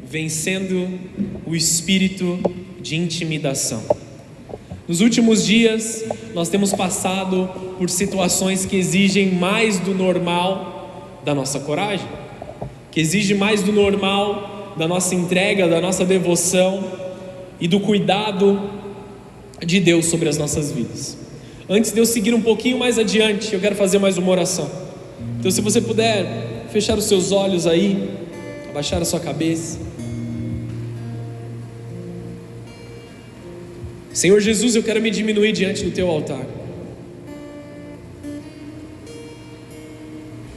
Vencendo o espírito de intimidação. Nos últimos dias, nós temos passado por situações que exigem mais do normal da nossa coragem, que exigem mais do normal da nossa entrega, da nossa devoção e do cuidado de Deus sobre as nossas vidas. Antes de eu seguir um pouquinho mais adiante, eu quero fazer mais uma oração. Então, se você puder fechar os seus olhos aí, abaixar a sua cabeça. Senhor Jesus, eu quero me diminuir diante do Teu altar.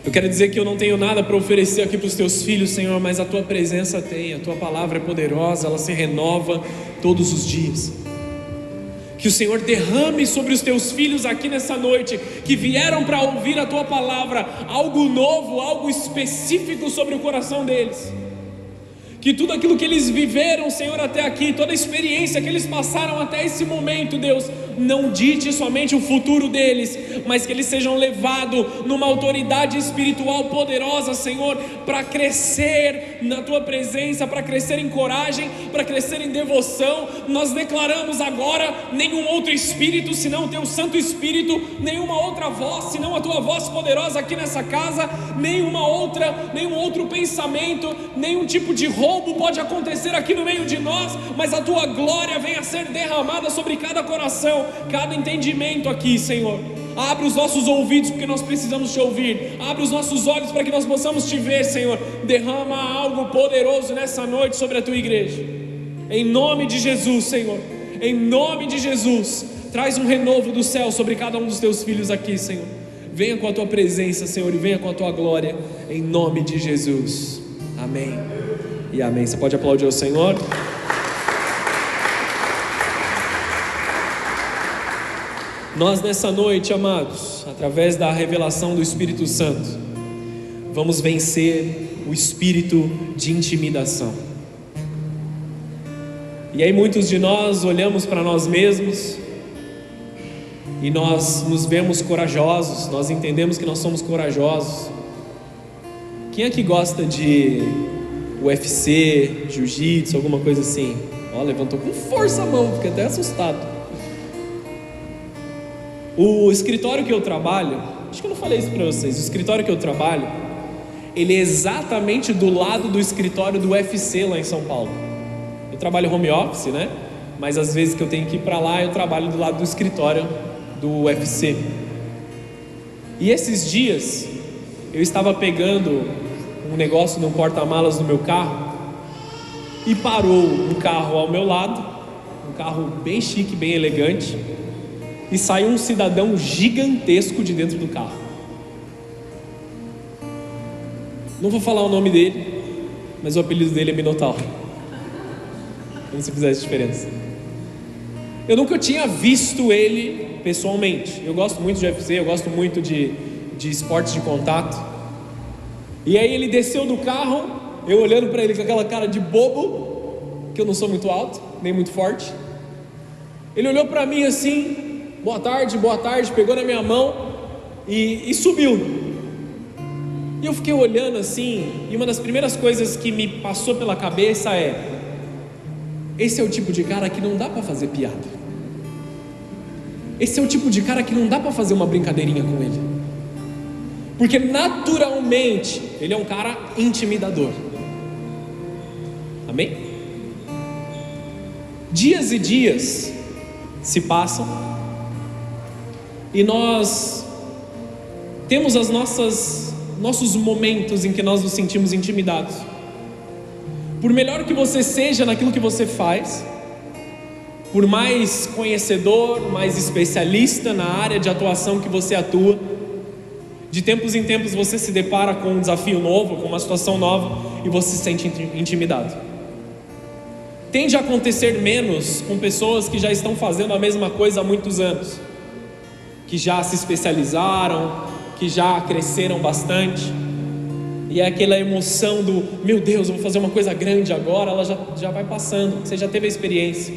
Eu quero dizer que eu não tenho nada para oferecer aqui para os Teus filhos, Senhor, mas a Tua presença tem, a Tua palavra é poderosa, ela se renova todos os dias. Que o Senhor derrame sobre os Teus filhos aqui nessa noite, que vieram para ouvir a Tua palavra, algo novo, algo específico sobre o coração deles. Que tudo aquilo que eles viveram, Senhor, até aqui, toda a experiência que eles passaram até esse momento, Deus, não dite somente o futuro deles, mas que eles sejam levados numa autoridade espiritual poderosa, Senhor, para crescer na Tua presença, para crescer em coragem, para crescer em devoção. Nós declaramos agora: nenhum outro espírito senão o Teu Santo Espírito, nenhuma outra voz senão a Tua voz poderosa aqui nessa casa, nenhum outro pensamento, nenhum tipo de roubo pode acontecer aqui no meio de nós, mas a Tua glória venha a ser derramada sobre cada coração, cada entendimento aqui, Senhor. Abre os nossos ouvidos, porque nós precisamos Te ouvir. Abre os nossos olhos para que nós possamos Te ver, Senhor. Derrama algo poderoso nessa noite sobre a Tua igreja, em nome de Jesus, Senhor. Em nome de Jesus, traz um renovo do céu sobre cada um dos Teus filhos aqui, Senhor. Venha com a Tua presença, Senhor, e venha com a Tua glória, em nome de Jesus. Amém e amém. Você pode aplaudir ao Senhor? Nós nessa noite, amados, através da revelação do Espírito Santo, vamos vencer o espírito de intimidação. E aí muitos de nós olhamos para nós mesmos e nós nos vemos corajosos, nós entendemos que nós somos corajosos. Quem é que gosta de UFC, jiu-jitsu, alguma coisa assim? Ó, levantou com força a mão, fiquei até assustado. O escritório que eu trabalho, acho que eu não falei isso para vocês, o escritório que eu trabalho, ele é exatamente do lado do escritório do UFC lá em São Paulo. Eu trabalho home office, né? Mas às vezes que eu tenho que ir para lá, eu trabalho do lado do escritório do UFC. E esses dias, eu estava pegando um negócio no porta-malas do meu carro e parou um carro ao meu lado, um carro bem chique, bem elegante, e saiu um cidadão gigantesco de dentro do carro. Não vou falar o nome dele, mas o apelido dele é Minotauro. Como se fizesse diferença. Eu nunca tinha visto ele pessoalmente. Eu gosto muito de UFC, eu gosto muito de esportes de contato. E aí ele desceu do carro, eu olhando para ele com aquela cara de bobo, que eu não sou muito alto, nem muito forte. Ele olhou para mim assim: boa tarde, pegou na minha mão e subiu. E eu fiquei olhando assim, e uma das primeiras coisas que me passou pela cabeça é: esse é o tipo de cara que não dá para fazer piada. Esse é o tipo de cara que não dá para fazer uma brincadeirinha com ele, porque naturalmente ele é um cara intimidador. Amém? Dias e dias se passam e nós temos nossos momentos em que nós nos sentimos intimidados. Por melhor que você seja naquilo que você faz, por mais conhecedor, mais especialista na área de atuação que você atua, de tempos em tempos você se depara com um desafio novo, com uma situação nova, e você se sente intimidado. Tende a acontecer menos com pessoas que já estão fazendo a mesma coisa há muitos anos, que já se especializaram, que já cresceram bastante, e é aquela emoção do: meu Deus, eu vou fazer uma coisa grande agora. Ela já vai passando, você já teve a experiência.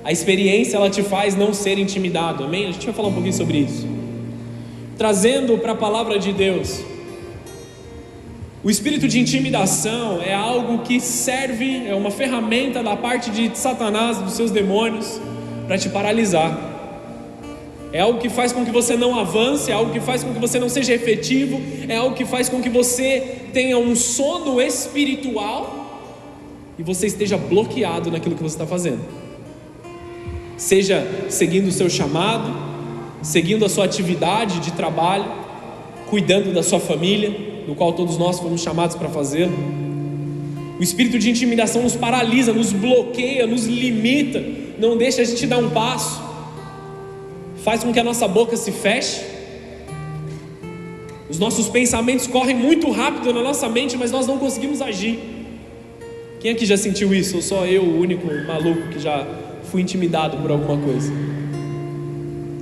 A experiência, ela te faz não ser intimidado, amém? A gente vai falar um pouquinho sobre isso. Trazendo para a palavra de Deus, O espírito de intimidação é algo que serve, é uma ferramenta da parte de Satanás, dos seus demônios, para te paralisar. É algo que faz com que você não avance, é algo que faz com que você não seja efetivo, é algo que faz com que você tenha um sono espiritual e você esteja bloqueado naquilo que você está fazendo. Seja seguindo o seu chamado, seguindo a sua atividade de trabalho, cuidando da sua família, do qual todos nós fomos chamados para fazê-lo. O espírito de intimidação nos paralisa, nos bloqueia, nos limita, não deixa a gente dar um passo, faz com que a nossa boca se feche. Os nossos pensamentos correm muito rápido na nossa mente, mas nós não conseguimos agir. Quem aqui já sentiu isso? Ou só eu, o único maluco que já fui intimidado por alguma coisa?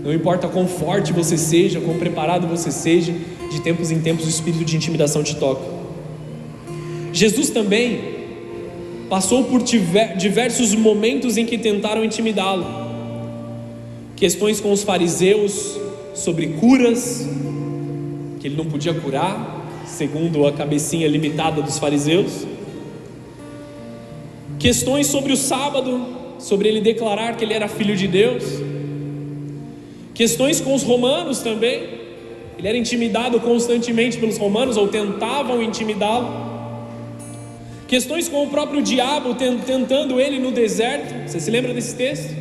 Não importa quão forte você seja, quão preparado você seja, de tempos em tempos o espírito de intimidação te toca. Jesus também passou por diversos momentos em que tentaram intimidá-lo. Questões com os fariseus sobre curas, que ele não podia curar, segundo a cabecinha limitada dos fariseus. Questões sobre o sábado, sobre ele declarar que ele era filho de Deus. Questões com os romanos também. Ele era intimidado constantemente pelos romanos, ou tentavam intimidá-lo. Questões com o próprio diabo tentando ele no deserto. Você se lembra desse texto?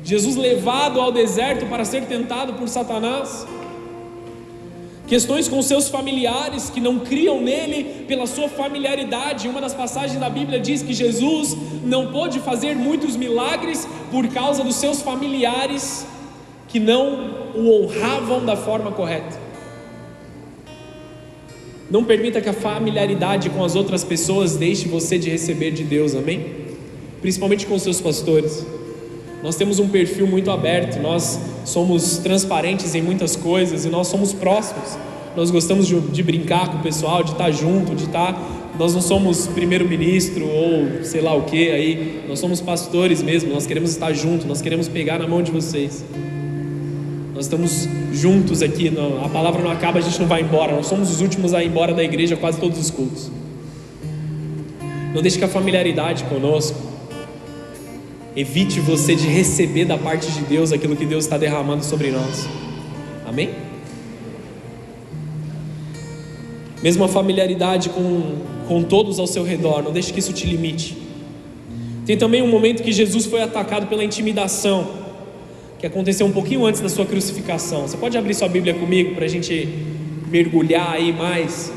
Jesus levado ao deserto para ser tentado por Satanás. Questões com seus familiares que não criam nele pela sua familiaridade. Uma das passagens da Bíblia diz que Jesus não pôde fazer muitos milagres por causa dos seus familiares que não o honravam da forma correta. Não permita que a familiaridade com as outras pessoas deixe você de receber de Deus, amém? Principalmente com os seus pastores. Nós temos um perfil muito aberto, nós somos transparentes em muitas coisas e nós somos próximos. Nós gostamos de brincar com o pessoal, de estar junto, nós não somos primeiro-ministro ou sei lá o que aí, nós somos pastores mesmo, nós queremos estar juntos, nós queremos pegar na mão de vocês. Nós estamos juntos aqui, a palavra não acaba, a gente não vai embora, nós somos os últimos a ir embora da igreja quase todos os cultos. Não deixe que a familiaridade conosco evite você de receber da parte de Deus aquilo que Deus está derramando sobre nós, amém? Mesmo a familiaridade com todos ao seu redor, não deixe que isso te limite. Tem também um momento que Jesus foi atacado pela intimidação, que aconteceu um pouquinho antes da sua crucificação. Você pode abrir sua Bíblia comigo para a gente mergulhar aí mais?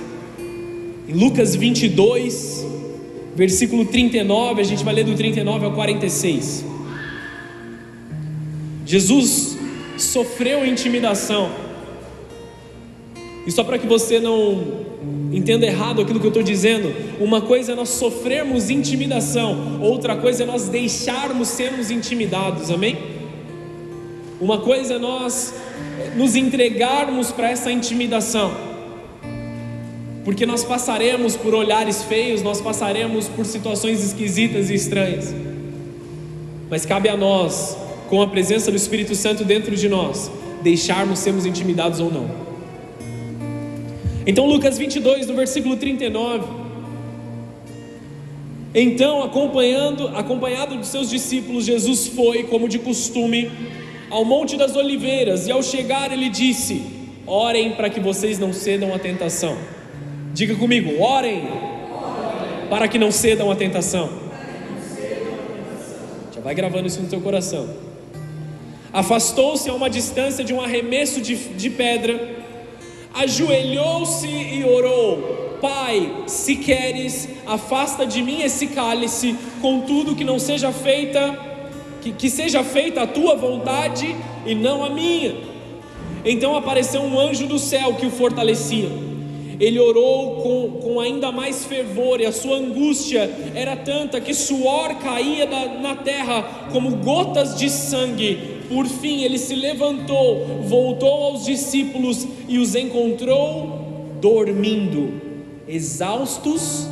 Em Lucas 22, versículo 39, a gente vai ler do 39 ao 46. Jesus sofreu intimidação. E só para que você não entenda errado aquilo que eu estou dizendo, uma coisa é nós sofrermos intimidação, outra coisa é nós deixarmos sermos intimidados, amém? Uma coisa é nós nos entregarmos para essa intimidação, porque nós passaremos por olhares feios, nós passaremos por situações esquisitas e estranhas, mas cabe a nós, com a presença do Espírito Santo dentro de nós, deixarmos sermos intimidados ou não. Então Lucas 22, no versículo 39, então acompanhado de seus discípulos, Jesus foi, como de costume, ao Monte das Oliveiras, e ao chegar ele disse: orem para que vocês não cedam à tentação. Diga comigo, orem para que não cedam à tentação. Já vai gravando isso no teu coração. Afastou-se a uma distância de um arremesso de pedra, ajoelhou-se e orou: Pai, se queres, afasta de mim esse cálice, contudo que não seja feita que seja feita a tua vontade e não a minha. Então apareceu um anjo do céu que o fortalecia. Ele orou com ainda mais fervor, e a sua angústia era tanta que suor caía na terra como gotas de sangue. Por fim ele se levantou, voltou aos discípulos e os encontrou dormindo, exaustos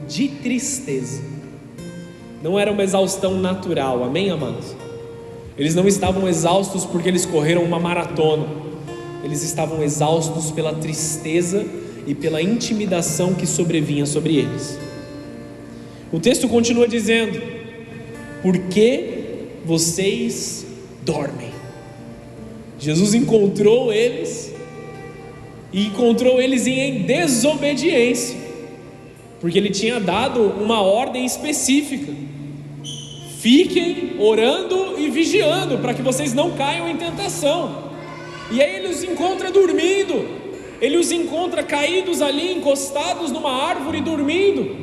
de tristeza. Não era uma exaustão natural, amém, amados? Eles não estavam exaustos porque eles correram uma maratona. Eles estavam exaustos pela tristeza e pela intimidação que sobrevinha sobre eles. O texto continua dizendo: por que vocês dormem? Jesus encontrou eles em desobediência, porque ele tinha dado uma ordem específica: fiquem orando e vigiando, para que vocês não caiam em tentação. E aí ele os encontra dormindo, ele os encontra caídos ali, encostados numa árvore, dormindo,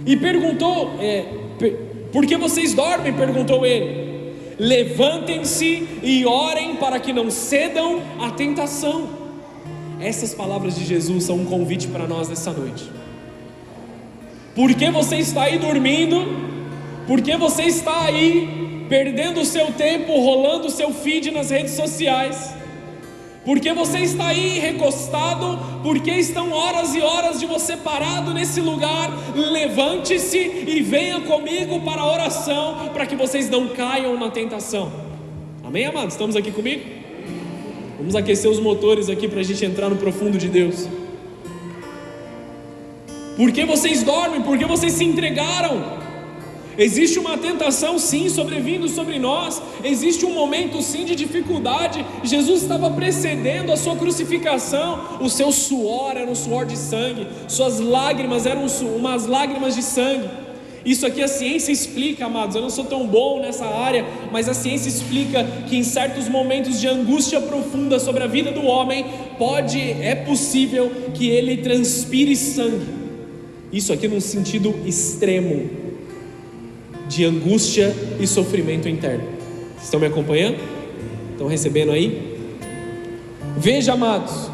e perguntou: por que vocês dormem? Perguntou ele. Levantem-se e orem para que não cedam à tentação. Essas palavras de Jesus são um convite para nós nessa noite. Por que você está aí dormindo? Por que você está aí perdendo o seu tempo rolando o seu feed nas redes sociais? Por que você está aí recostado? Por que estão horas e horas de você parado nesse lugar? Levante-se e venha comigo para a oração, para que vocês não caiam na tentação. Amém, amados? Estamos aqui comigo? Vamos aquecer os motores aqui para a gente entrar no profundo de Deus. Por que vocês dormem? Por que vocês se entregaram? Existe uma tentação sim sobrevindo sobre nós, existe um momento sim de dificuldade. Jesus estava precedendo a sua crucificação, o seu suor era um suor de sangue, suas lágrimas eram umas lágrimas de sangue. Isso aqui a ciência explica, amados. Eu não sou tão bom nessa área, mas a ciência explica que em certos momentos de angústia profunda sobre a vida do homem, é possível que ele transpire sangue. Isso aqui num sentido extremo de angústia e sofrimento interno. Vocês estão me acompanhando? Estão recebendo aí? Veja, amados,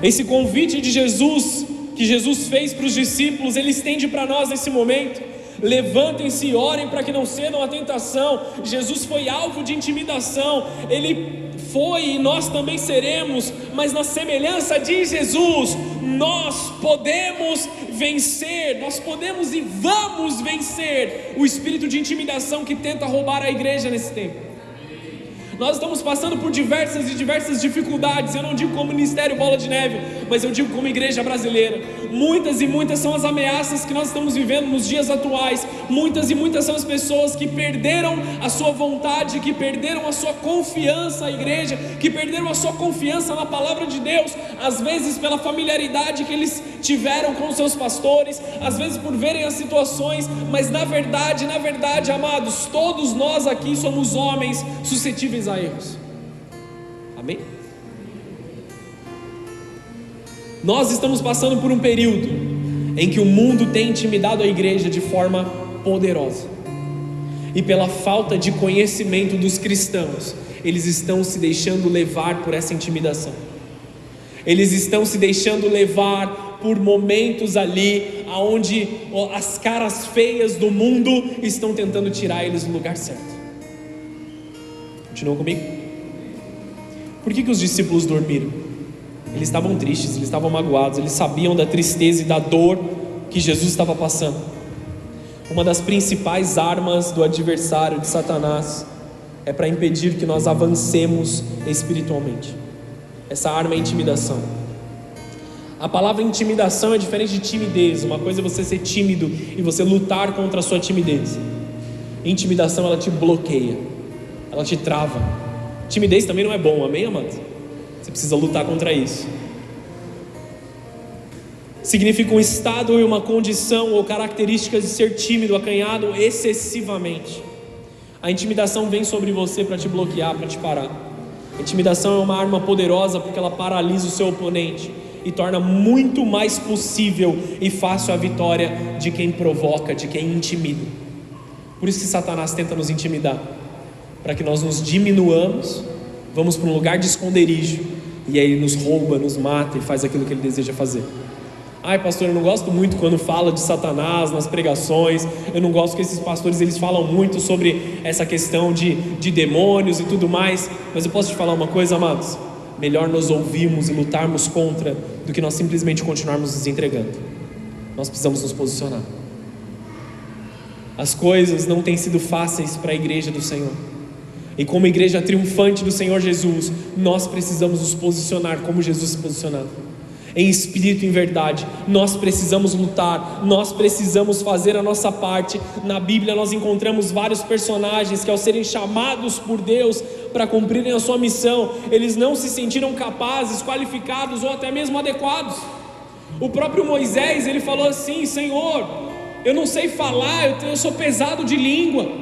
esse convite de Jesus, que Jesus fez para os discípulos, ele estende para nós nesse momento. Levantem-se e orem para que não cedam à tentação. Jesus foi alvo de intimidação, ele foi e nós também seremos, mas na semelhança de Jesus, nós podemos vencer, nós podemos e vamos vencer o espírito de intimidação que tenta roubar a igreja nesse tempo. Nós estamos passando por diversas e diversas dificuldades. Eu não digo como Ministério Bola de Neve, mas eu digo como igreja brasileira. Muitas e muitas são as ameaças que nós estamos vivendo nos dias atuais. Muitas e muitas são as pessoas que perderam a sua vontade, que perderam a sua confiança à igreja, que perderam a sua confiança na palavra de Deus, às vezes pela familiaridade que eles tiveram com os seus pastores, às vezes por verem as situações, mas na verdade, amados, todos nós aqui somos homens suscetíveis a erros. Amém? Nós estamos passando por um período em que o mundo tem intimidado a igreja de forma poderosa, e pela falta de conhecimento dos cristãos, eles estão se deixando levar por essa intimidação. Eles estão se deixando levar por momentos ali onde as caras feias do mundo estão tentando tirar eles do lugar certo. Continuam comigo? Por que os discípulos dormiram? Eles estavam tristes, eles estavam magoados, eles sabiam da tristeza e da dor que Jesus estava passando. Uma das principais armas do adversário, de Satanás, é para impedir que nós avancemos espiritualmente. Essa arma é a intimidação. A palavra intimidação é diferente de timidez. Uma coisa é você ser tímido e você lutar contra a sua timidez. Intimidação, ela te bloqueia, ela te trava. Timidez também não é bom, amém, amados? Você precisa lutar contra isso. Significa um estado e uma condição ou características de ser tímido, acanhado excessivamente. A intimidação vem sobre você para te bloquear, para te parar. A intimidação é uma arma poderosa porque ela paralisa o seu oponente e torna muito mais possível e fácil a vitória de quem provoca, de quem intimida. Por isso que Satanás tenta nos intimidar, para que nós nos diminuamos, vamos para um lugar de esconderijo, e aí ele nos rouba, nos mata e faz aquilo que ele deseja fazer. Ai, pastor, eu não gosto muito quando fala de Satanás nas pregações, eu não gosto que esses pastores eles falam muito sobre essa questão de demônios e tudo mais, mas eu posso te falar uma coisa, amados? Melhor nós ouvirmos e lutarmos contra do que nós simplesmente continuarmos nos entregando. Nós precisamos nos posicionar. As coisas não têm sido fáceis para a igreja do Senhor, e como igreja triunfante do Senhor Jesus, nós precisamos nos posicionar como Jesus se posicionava. em espírito e em verdade. Nós precisamos lutar, nós precisamos fazer a nossa parte. Na Bíblia nós encontramos vários personagens que, ao serem chamados por Deus para cumprirem a sua missão, eles não se sentiram capazes, qualificados ou até mesmo adequados. O próprio Moisés, ele falou assim: Senhor, eu não sei falar, eu sou pesado de língua.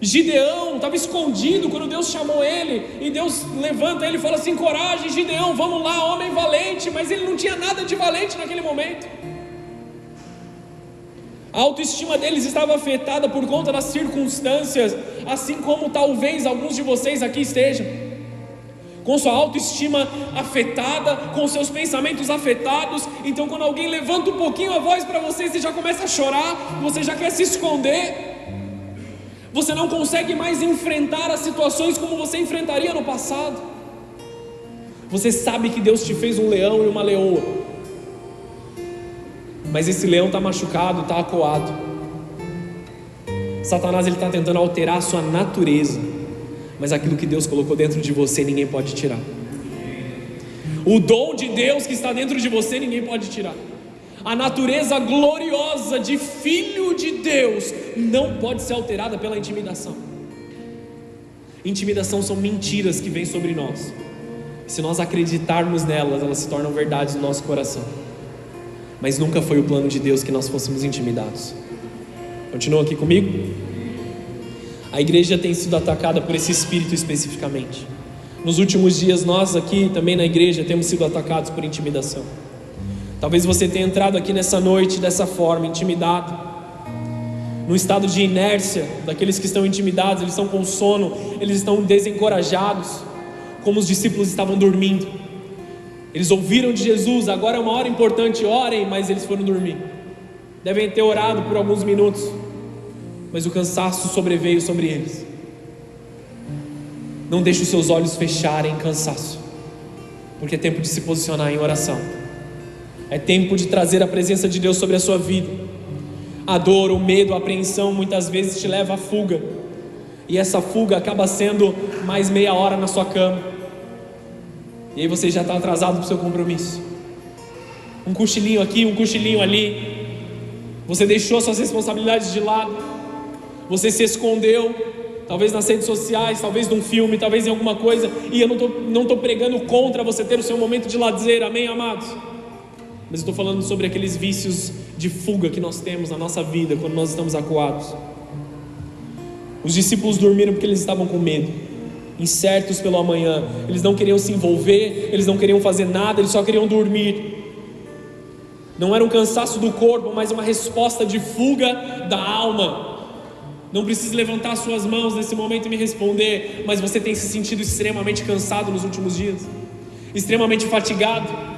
Gideão estava escondido quando Deus chamou ele, e Deus levanta ele e fala assim: coragem, Gideão, vamos lá, homem valente. Mas ele não tinha nada de valente naquele momento. A autoestima deles estava afetada por conta das circunstâncias, assim como talvez alguns de vocês aqui estejam com sua autoestima afetada, com seus pensamentos afetados. Então quando alguém levanta um pouquinho a voz para você, você já começa a chorar, você já quer se esconder. Você não consegue mais enfrentar as situações como você enfrentaria no passado. Você sabe que Deus te fez um leão e uma leoa, mas esse leão está machucado, está acuado. Satanás está tentando alterar a sua natureza, mas aquilo que Deus colocou dentro de você, ninguém pode tirar. O dom de Deus que está dentro de você, ninguém pode tirar. A natureza gloriosa de filho de Deus não pode ser alterada pela intimidação. Intimidação são mentiras que vêm sobre nós. Se nós acreditarmos nelas, elas se tornam verdades no nosso coração. Mas nunca foi o plano de Deus que nós fôssemos intimidados. Continua aqui comigo? A igreja tem sido atacada por esse espírito especificamente. Nos últimos dias, nós aqui também na igreja temos sido atacados por intimidação. Talvez você tenha entrado aqui nessa noite dessa forma, intimidado, num estado de inércia. Daqueles que estão intimidados, eles estão com sono, eles estão desencorajados, como os discípulos estavam dormindo. Eles ouviram de Jesus: agora é uma hora importante, orem, mas eles foram dormir. Devem ter orado por alguns minutos, mas o cansaço sobreveio sobre eles. Não deixe os seus olhos fecharem em cansaço, porque é tempo de se posicionar em oração. É tempo de trazer a presença de Deus sobre a sua vida. A dor, o medo, a apreensão muitas vezes te leva à fuga, e essa fuga acaba sendo mais meia hora na sua cama, e aí você já está atrasado para o seu compromisso. Um cochilinho aqui, um cochilinho ali. Você deixou suas responsabilidades de lado, você se escondeu, talvez nas redes sociais, talvez num filme, talvez em alguma coisa. E eu não estou pregando contra você ter o seu momento de lazer, amém, amados? Mas eu estou falando sobre aqueles vícios de fuga que nós temos na nossa vida quando nós estamos acuados. Os discípulos dormiram porque eles estavam com medo, incertos pelo amanhã. Eles não queriam se envolver, eles não queriam fazer nada, eles só queriam dormir. Não era um cansaço do corpo, mas uma resposta de fuga da alma. Não precisa levantar suas mãos nesse momento e me responder, mas você tem se sentido extremamente cansado nos últimos dias, extremamente fatigado.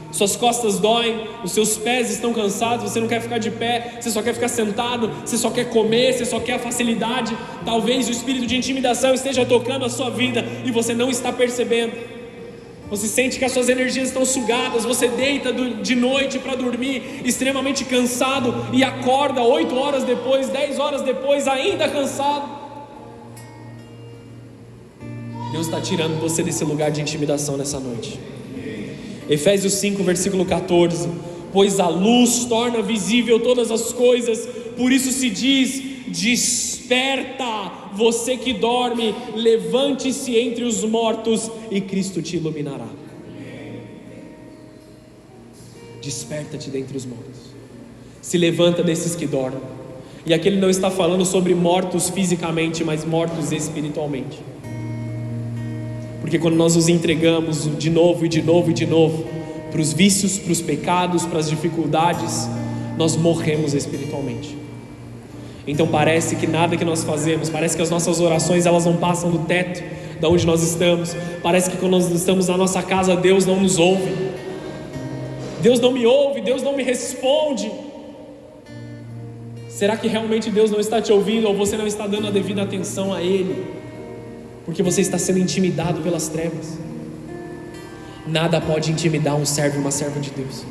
Suas costas doem, os seus pés estão cansados, você não quer ficar de pé, você só quer ficar sentado, você só quer comer, você só quer a facilidade. Talvez o espírito de intimidação esteja tocando a sua vida e você não está percebendo. Você sente que as suas energias estão sugadas, você deita de noite para dormir extremamente cansado e acorda 8 horas depois, 10 horas depois, ainda cansado. Deus está tirando você desse lugar de intimidação nessa noite. Efésios 5, versículo 14: pois a luz torna visível todas as coisas, por isso se diz: desperta, você que dorme, levante-se entre os mortos e Cristo te iluminará. Desperta-te dentre os mortos, se levanta desses que dormem. E aqui ele não está falando sobre mortos fisicamente, mas mortos espiritualmente. Porque quando nós nos entregamos de novo e de novo e de novo para os vícios, para os pecados, para as dificuldades, nós morremos espiritualmente. Então parece que nada que nós fazemos, parece que as nossas orações elas não passam do teto da onde nós estamos. Parece que quando nós estamos na nossa casa, Deus não nos ouve, Deus não me ouve, Deus não me responde. Será que realmente Deus não está te ouvindo, ou você não está dando a devida atenção a Ele? Porque você está sendo intimidado pelas trevas. Nada pode intimidar um servo e uma serva de Deus.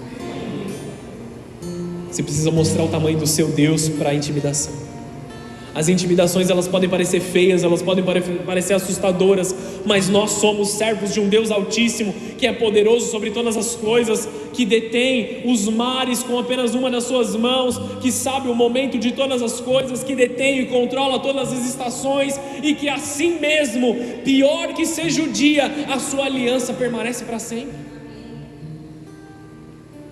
Você precisa mostrar o tamanho do seu Deus para a intimidação. As intimidações, elas podem parecer feias, elas podem parecer assustadoras, mas nós somos servos de um Deus Altíssimo, que é poderoso sobre todas as coisas, que detém os mares com apenas uma das suas mãos, que sabe o momento de todas as coisas, que detém e controla todas as estações, e que assim mesmo, pior que seja o dia, a sua aliança permanece para sempre.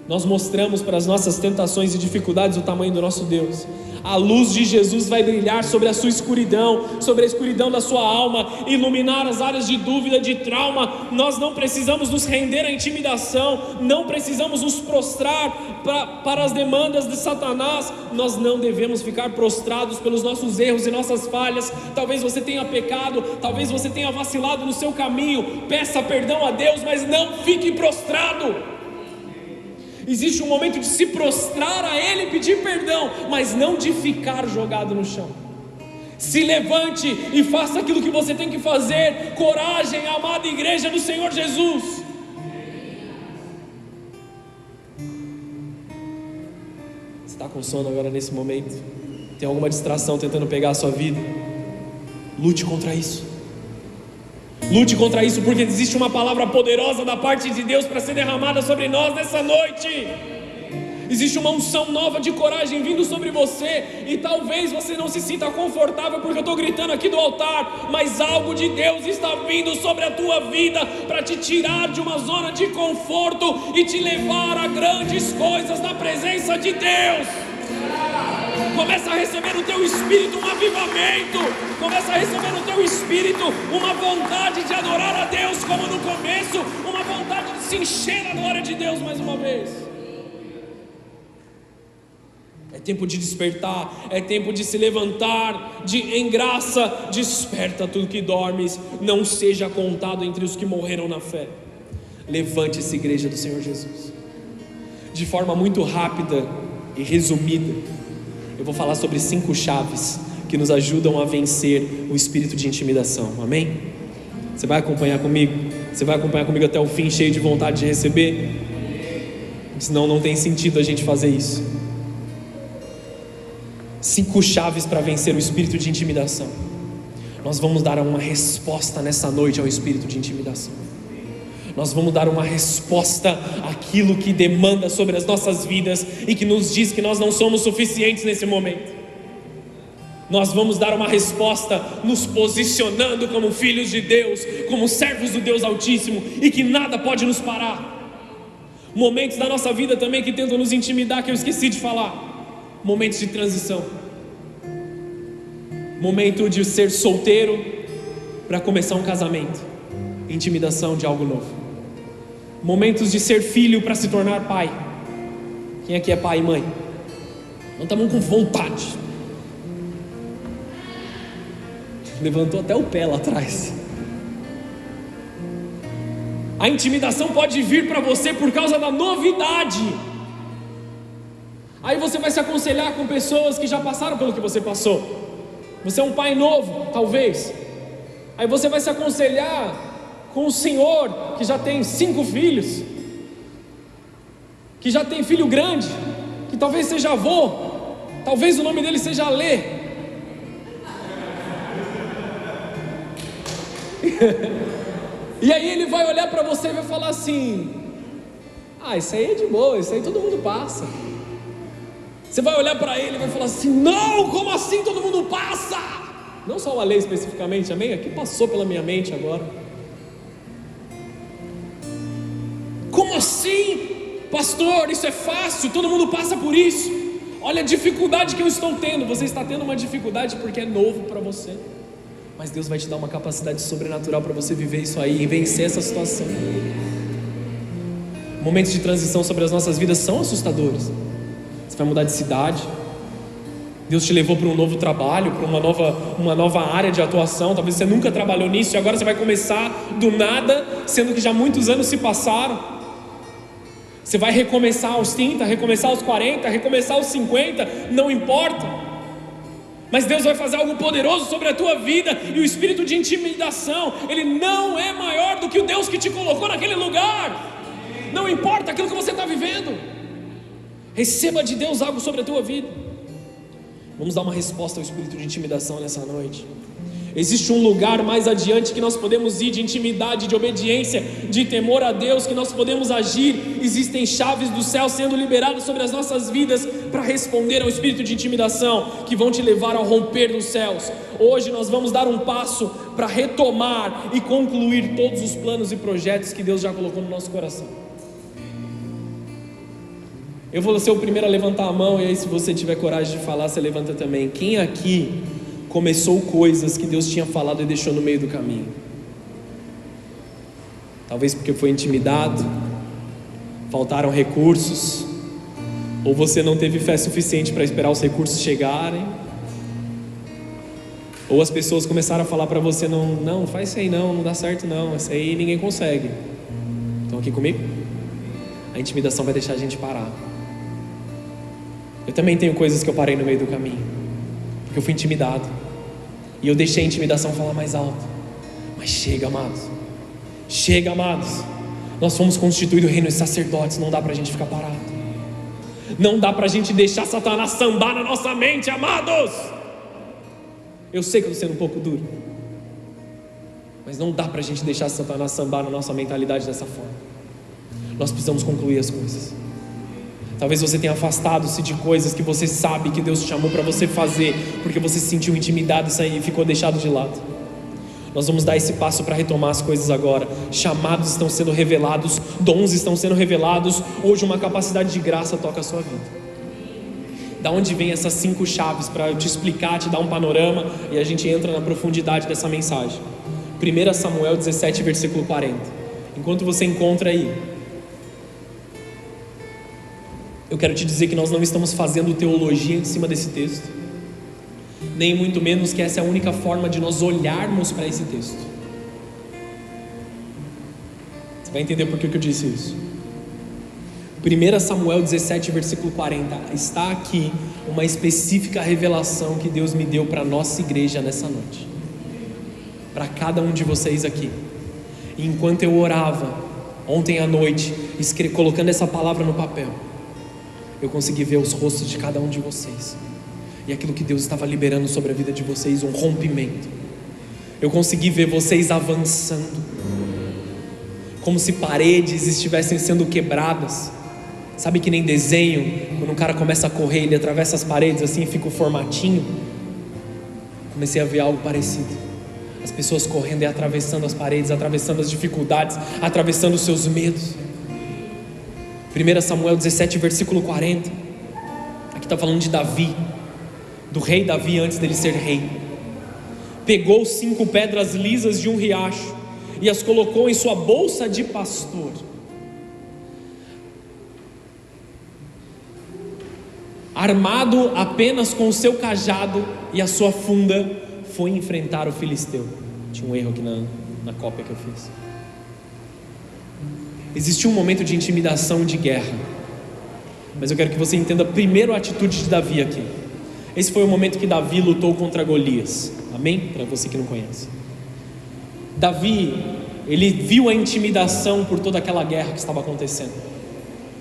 Nós mostramos para as nossas tentações e dificuldades o tamanho do nosso Deus. A luz de Jesus vai brilhar sobre a sua escuridão, sobre a escuridão da sua alma, iluminar as áreas de dúvida, de trauma. Nós não precisamos nos render à intimidação, não precisamos nos prostrar para as demandas de Satanás. Nós não devemos ficar prostrados pelos nossos erros e nossas falhas. Talvez você tenha pecado, talvez você tenha vacilado no seu caminho. Peça perdão a Deus, mas não fique prostrado. Existe um momento de se prostrar a Ele e pedir perdão, mas não de ficar jogado no chão. Se levante e faça aquilo que você tem que fazer. Coragem, amada igreja do Senhor Jesus. Você está com sono agora nesse momento? Tem alguma distração tentando pegar a sua vida? Lute contra isso. Lute contra isso, porque existe uma palavra poderosa da parte de Deus para ser derramada sobre nós nessa noite. Existe uma unção nova de coragem vindo sobre você. E talvez você não se sinta confortável porque eu estou gritando aqui do altar, mas algo de Deus está vindo sobre a tua vida para te tirar de uma zona de conforto e te levar a grandes coisas na presença de Deus. Começa a receber no teu espírito um avivamento. Começa a receber no teu espírito uma vontade de adorar a Deus como no começo, uma vontade de se encher da glória de Deus mais uma vez. É tempo de despertar, é tempo de se levantar, em graça. Desperta tudo que dormes, não seja contado entre os que morreram na fé. Levante-se, igreja do Senhor Jesus. De forma muito rápida e resumida, eu vou falar sobre 5 chaves que nos ajudam a vencer o espírito de intimidação, amém? Você vai acompanhar comigo? Você vai acompanhar comigo até o fim, cheio de vontade de receber? Senão não tem sentido a gente fazer isso. 5 chaves para vencer o espírito de intimidação. Nós vamos dar uma resposta nessa noite ao espírito de intimidação. Nós vamos dar uma resposta àquilo que demanda sobre as nossas vidas e que nos diz que nós não somos suficientes nesse momento. Nós vamos dar uma resposta nos posicionando como filhos de Deus, como servos do Deus Altíssimo, e que nada pode nos parar. Momentos da nossa vida também que tentam nos intimidar, que eu esqueci de falar. Momentos de transição. Momento de ser solteiro para começar um casamento. Intimidação de algo novo. Momentos de ser filho para se tornar pai. Quem aqui é pai e mãe? Não estamos com vontade. Levantou até o pé lá atrás. A intimidação pode vir para você por causa da novidade. Aí você vai se aconselhar com pessoas que já passaram pelo que você passou. Você é um pai novo, talvez. Aí você vai se aconselhar com o senhor que já tem 5 filhos, que já tem filho grande, que talvez seja avô, talvez o nome dele seja Alê. E aí ele vai olhar para você e vai falar assim: ah, isso aí é de boa, isso aí todo mundo passa. Você vai olhar para ele e vai falar assim: não, como assim todo mundo passa? Não só o Alê especificamente, amém? Aqui passou pela minha mente agora. Como assim? Pastor, isso é fácil, todo mundo passa por isso. Olha a dificuldade que eu estou tendo. Você está tendo uma dificuldade porque é novo para você, mas Deus vai te dar uma capacidade sobrenatural para você viver isso aí e vencer essa situação. Momentos de transição sobre as nossas vidas são assustadores. Você vai mudar de cidade, Deus te levou para um novo trabalho, para uma nova área de atuação. Talvez você nunca trabalhou nisso e agora você vai começar do nada, sendo que já muitos anos se passaram. Você vai recomeçar aos 30, recomeçar aos 40, recomeçar aos 50, não importa. Mas Deus vai fazer algo poderoso sobre a tua vida. E o espírito de intimidação, ele não é maior do que o Deus que te colocou naquele lugar. Não importa aquilo que você está vivendo. Receba de Deus algo sobre a tua vida. Vamos dar uma resposta ao espírito de intimidação nessa noite. Existe um lugar mais adiante que nós podemos ir, de intimidade, de obediência, de temor a Deus, que nós podemos agir. Existem chaves do céu sendo liberadas sobre as nossas vidas para responder ao espírito de intimidação, que vão te levar ao romper dos céus. Hoje nós vamos dar um passo para retomar e concluir todos os planos e projetos que Deus já colocou no nosso coração. Eu vou ser o primeiro a levantar a mão, e aí, se você tiver coragem de falar, você levanta também. Quem aqui começou coisas que Deus tinha falado e deixou no meio do caminho? Talvez porque foi intimidado, faltaram recursos, ou você não teve fé suficiente para esperar os recursos chegarem, ou as pessoas começaram a falar para você: não faz isso aí não dá certo não, isso aí ninguém consegue. Estão aqui comigo? A intimidação vai deixar a gente parar. Eu também tenho coisas que eu parei no meio do caminho, porque eu fui intimidado, e eu deixei a intimidação falar mais alto. Mas chega, amados, nós fomos constituídos reino de sacerdotes. Não dá pra gente ficar parado, não dá pra gente deixar Satanás sambar na nossa mente, amados. Eu sei que eu estou sendo um pouco duro, mas não dá pra gente deixar Satanás sambar na nossa mentalidade dessa forma. Nós precisamos concluir as coisas. Talvez você tenha afastado-se de coisas que você sabe que Deus te chamou para você fazer, porque você se sentiu intimidado e ficou deixado de lado. Nós vamos dar esse passo para retomar as coisas agora. Chamados estão sendo revelados, dons estão sendo revelados. Hoje uma capacidade de graça toca a sua vida. Da onde vem essas 5 chaves? Para eu te explicar, te dar um panorama, e a gente entra na profundidade dessa mensagem. 1 Samuel 17, versículo 40. Enquanto você encontra aí, eu quero te dizer que nós não estamos fazendo teologia em cima desse texto, nem muito menos que essa é a única forma de nós olharmos para esse texto. Você vai entender por que eu disse isso. 1 Samuel 17, versículo 40, está aqui uma específica revelação que Deus me deu para a nossa igreja nessa noite, para cada um de vocês aqui. E enquanto eu orava ontem à noite, colocando essa palavra no papel, eu consegui ver os rostos de cada um de vocês, e aquilo que Deus estava liberando sobre a vida de vocês, um rompimento. Eu consegui ver vocês avançando, como se paredes estivessem sendo quebradas. Sabe que nem desenho, quando um cara começa a correr, ele atravessa as paredes assim e fica o formatinho? Comecei a ver algo parecido. As pessoas correndo e atravessando as paredes, atravessando as dificuldades, atravessando os seus medos. 1 Samuel 17, versículo 40. Aqui está falando de Davi, do rei Davi antes dele ser rei. Pegou 5 pedras lisas de um riacho e as colocou em sua bolsa de pastor. Armado apenas com o seu cajado e a sua funda, foi enfrentar o filisteu. Tinha um erro aqui na cópia que eu fiz. Existiu um momento de intimidação e de guerra, mas eu quero que você entenda primeiro a atitude de Davi aqui. Esse foi o momento que Davi lutou contra Golias. Amém? Para você que não conhece, Davi, ele viu a intimidação por toda aquela guerra que estava acontecendo.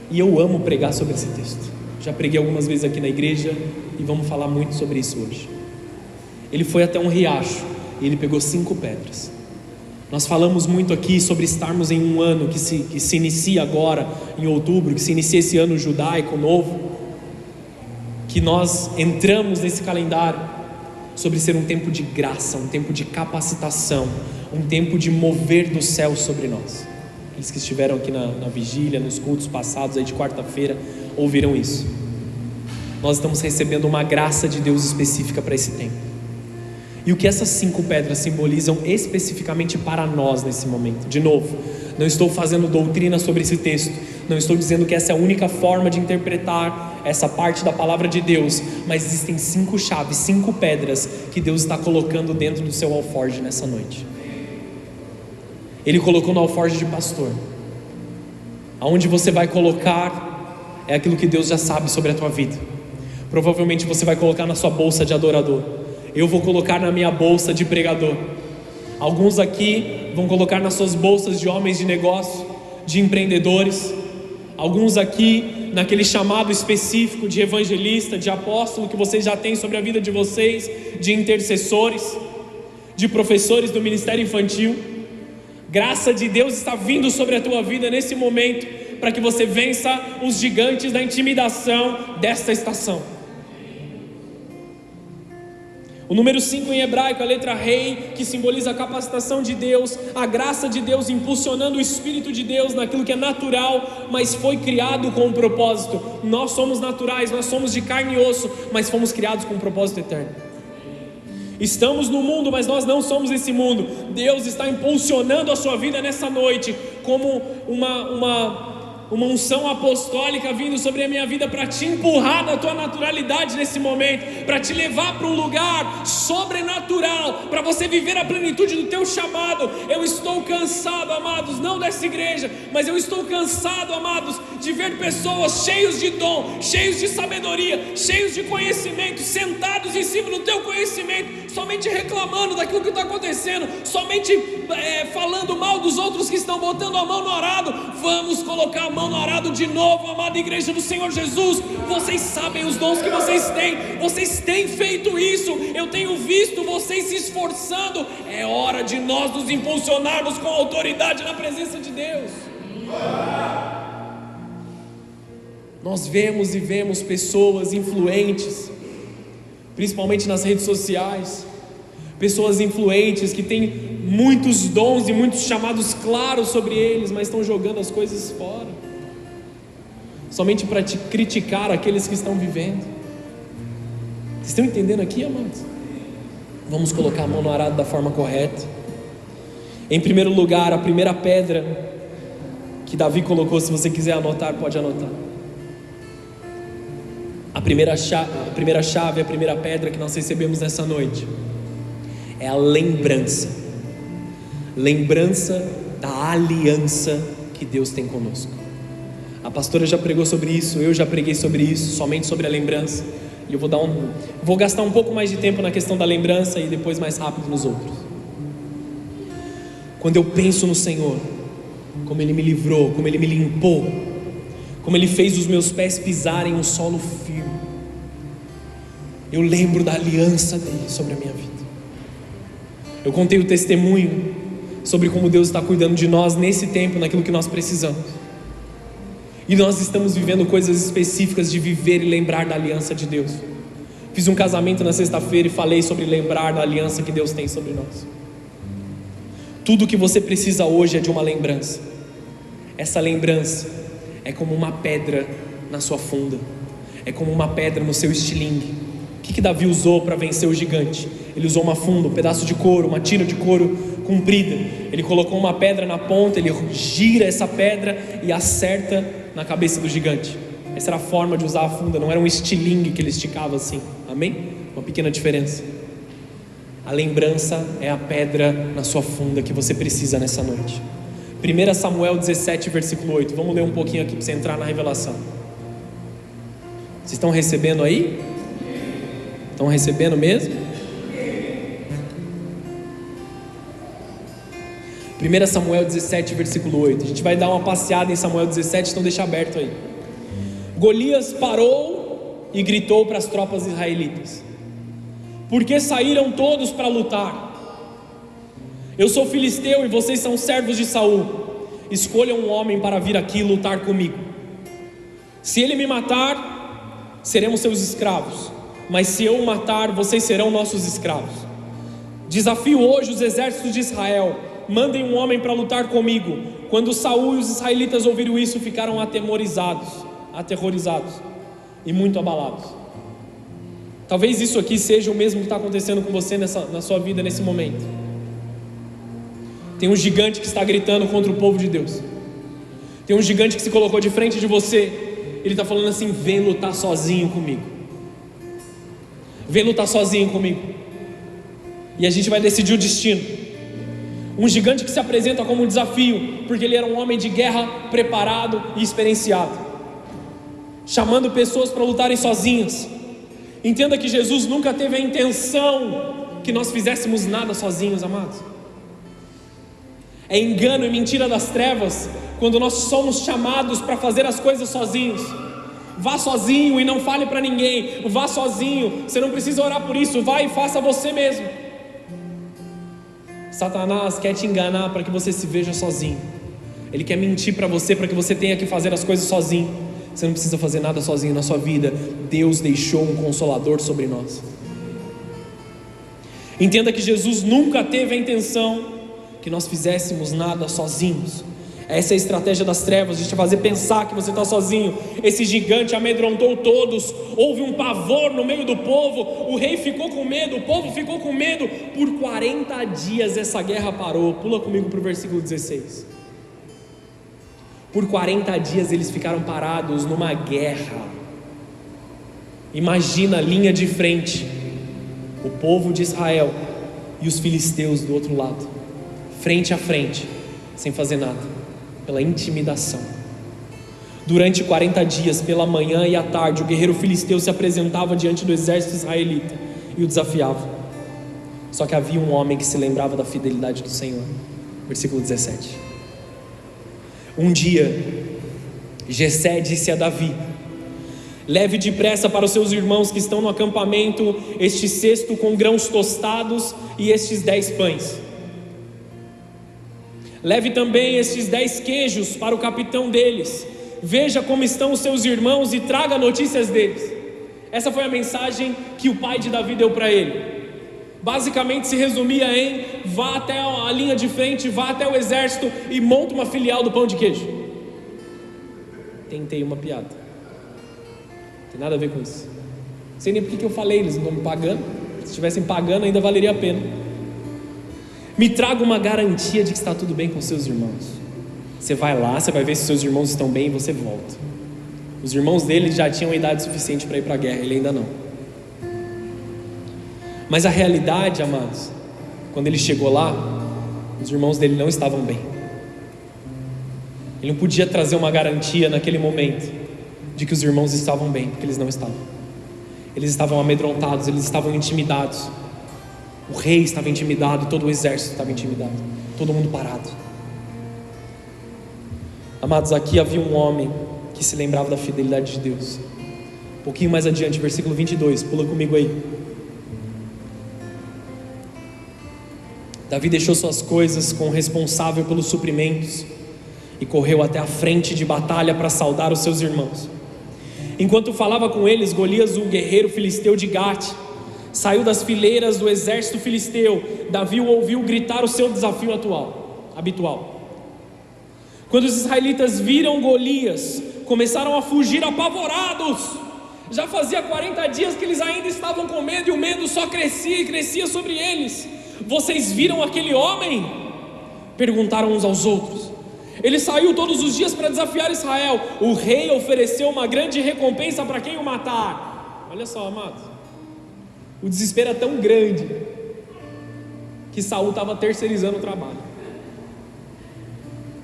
E eu amo pregar sobre esse texto. Já preguei algumas vezes aqui na igreja e vamos falar muito sobre isso hoje. Ele foi até um riacho e ele pegou 5 pedras. Nós falamos muito aqui sobre estarmos em um ano que se inicia agora em outubro, que se inicia esse ano judaico novo, que nós entramos nesse calendário sobre ser um tempo de graça, um tempo de capacitação, um tempo de mover do céu sobre nós. Eles que estiveram aqui na vigília, nos cultos passados aí de quarta-feira, ouviram isso. Nós estamos recebendo uma graça de Deus específica para esse tempo. E o que essas 5 pedras simbolizam especificamente para nós nesse momento? De novo, não estou fazendo doutrina sobre esse texto, não estou dizendo que essa é a única forma de interpretar essa parte da palavra de Deus, mas existem 5 chaves, 5 pedras que Deus está colocando dentro do seu alforje nessa noite. Ele colocou no alforje de pastor. Aonde você vai colocar é aquilo que Deus já sabe sobre a tua vida. Provavelmente você vai colocar na sua bolsa de adorador. Eu vou colocar na minha bolsa de pregador. Alguns aqui vão colocar nas suas bolsas de homens de negócio, de empreendedores. Alguns aqui naquele chamado específico de evangelista, de apóstolo que vocês já têm sobre a vida de vocês, de intercessores, de professores do ministério infantil. Graça de Deus está vindo sobre a tua vida nesse momento, para que você vença os gigantes da intimidação desta estação. O número 5 em hebraico, a letra rei, que simboliza a capacitação de Deus, a graça de Deus impulsionando o Espírito de Deus naquilo que é natural, mas foi criado com um propósito. Nós somos naturais, nós somos de carne e osso, mas fomos criados com um propósito eterno. Estamos no mundo, mas nós não somos esse mundo. Deus está impulsionando a sua vida nessa noite, como uma unção apostólica vindo sobre a minha vida, para te empurrar da tua naturalidade nesse momento, para te levar para um lugar sobrenatural, para você viver a plenitude do teu chamado. Eu estou cansado, amados, não dessa igreja, mas eu estou cansado, amados, de ver pessoas cheios de dom, cheios de sabedoria, cheios de conhecimento, sentados em cima do teu conhecimento, somente reclamando daquilo que está acontecendo, somente falando mal dos outros que estão botando a mão no arado. Vamos colocar a mão no arado de novo, amada igreja do Senhor Jesus. Vocês sabem os dons que vocês têm feito isso, eu tenho visto vocês se esforçando. É hora de nós nos impulsionarmos com autoridade na presença de Deus. Nós vemos pessoas influentes, principalmente nas redes sociais, pessoas influentes que têm muitos dons e muitos chamados claros sobre eles, mas estão jogando as coisas fora, somente para te criticar aqueles que estão vivendo. Vocês estão entendendo aqui, amados? Vamos colocar a mão no arado da forma correta. Em primeiro lugar, a primeira pedra que Davi colocou, se você quiser anotar, pode anotar. A primeira chave, a primeira pedra que nós recebemos nessa noite é a lembrança da aliança que Deus tem conosco. A pastora já pregou sobre isso, eu já preguei sobre isso, somente sobre a lembrança, e eu vou gastar um pouco mais de tempo na questão da lembrança e depois mais rápido nos outros. Quando eu penso no Senhor, como Ele me livrou, como Ele me limpou, como Ele fez os meus pés pisarem um solo firme, eu lembro da aliança dEle sobre a minha vida. Eu contei o testemunho sobre como Deus está cuidando de nós nesse tempo, naquilo que nós precisamos. E nós estamos vivendo coisas específicas de viver e lembrar da aliança de Deus. Fiz um casamento na sexta-feira e falei sobre lembrar da aliança que Deus tem sobre nós. Tudo que você precisa hoje é de uma lembrança. Essa lembrança é como uma pedra na sua funda, é como uma pedra no seu estilingue. O que Davi usou para vencer o gigante? Ele usou uma funda, um pedaço de couro, uma tira de couro comprida. Ele colocou uma pedra na ponta, ele gira essa pedra e acerta na cabeça do gigante. Essa era a forma de usar a funda, não era um estilingue que ele esticava assim. Amém? Uma pequena diferença. A lembrança é a pedra na sua funda que você precisa nessa noite. 1 Samuel 17, versículo 8. Vamos ler um pouquinho aqui para você entrar na revelação. Vocês estão recebendo aí? Estão recebendo mesmo? 1 Samuel 17, versículo 8. A gente vai dar uma passeada em Samuel 17, então deixa aberto aí. Golias parou e gritou para as tropas israelitas: por que saíram todos para lutar? Eu sou filisteu e vocês são servos de Saul. Escolham um homem para vir aqui lutar comigo. Se ele me matar, seremos seus escravos, mas se eu o matar, vocês serão nossos escravos. Desafio hoje os exércitos de Israel: mandem um homem para lutar comigo. Quando Saul e os israelitas ouviram isso, ficaram aterrorizados e muito abalados. Talvez isso aqui seja o mesmo que está acontecendo com você na sua vida nesse momento. Tem um gigante que está gritando contra o povo de Deus. Tem um gigante que se colocou de frente de você. Ele está falando assim: vem lutar sozinho comigo. Vem lutar sozinho comigo. E a gente vai decidir o destino. Um gigante que se apresenta como um desafio, porque ele era um homem de guerra preparado e experienciado, chamando pessoas para lutarem sozinhas. Entenda que Jesus nunca teve a intenção que nós fizéssemos nada sozinhos, amados. É engano e mentira das trevas quando nós somos chamados para fazer as coisas sozinhos. Vá sozinho e não fale para ninguém. Vá sozinho, você não precisa orar por isso. Vá e faça você mesmo. Satanás quer te enganar para que você se veja sozinho. Ele quer mentir para você para que você tenha que fazer as coisas sozinho. Você não precisa fazer nada sozinho na sua vida. Deus deixou um consolador sobre nós. Entenda que Jesus nunca teve a intenção que nós fizéssemos nada sozinhos. Essa é a estratégia das trevas, de te fazer pensar que você está sozinho. Esse gigante amedrontou todos, houve um pavor no meio do povo, o rei ficou com medo, o povo ficou com medo. Por 40 dias essa guerra parou. Pula comigo para o versículo 16. Por 40 dias eles ficaram parados numa guerra. Imagina a linha de frente, o povo de Israel e os filisteus do outro lado, frente a frente, sem fazer nada, pela intimidação. Durante 40 dias, pela manhã e à tarde, o guerreiro filisteu se apresentava diante do exército israelita e o desafiava. Só que havia um homem que se lembrava da fidelidade do Senhor. Versículo 17. Um dia, Jessé disse a Davi: leve depressa para os seus irmãos que estão no acampamento este cesto com grãos tostados e estes 10 pães. Leve também estes 10 queijos para o capitão deles. Veja como estão os seus irmãos e traga notícias deles. Essa foi a mensagem que o pai de Davi deu para ele. Basicamente se resumia em: vá até a linha de frente, vá até o exército e monta uma filial do pão de queijo. Tentei uma piada, não tem nada a ver com isso. Não sei nem por que eu falei, eles não estão me pagando. Se estivessem pagando ainda valeria a pena. Me traga uma garantia de que está tudo bem com seus irmãos. Você vai lá, você vai ver se seus irmãos estão bem e você volta. Os irmãos dele já tinham idade suficiente para ir para a guerra, ele ainda não. Mas a realidade, amados, quando ele chegou lá, os irmãos dele não estavam bem. Ele não podia trazer uma garantia naquele momento de que os irmãos estavam bem, porque eles não estavam. Eles estavam amedrontados, eles estavam intimidados. O rei estava intimidado, todo o exército estava intimidado, todo mundo parado. Amados, aqui havia um homem que se lembrava da fidelidade de Deus. Um pouquinho mais adiante, versículo 22, pula comigo aí. Davi deixou suas coisas com o responsável pelos suprimentos e correu até a frente de batalha para saudar os seus irmãos. Enquanto falava com eles, Golias, o guerreiro filisteu de Gate, saiu das fileiras do exército filisteu. Davi o ouviu gritar o seu desafio habitual. Quando os israelitas viram Golias, começaram a fugir apavorados. Já fazia 40 dias que eles ainda estavam com medo, e o medo só crescia e crescia sobre eles. Vocês viram aquele homem? Perguntaram uns aos outros. Ele saiu todos os dias para desafiar Israel. O rei ofereceu uma grande recompensa para quem o matar. Olha só, amados, o desespero é tão grande que Saul estava terceirizando o trabalho.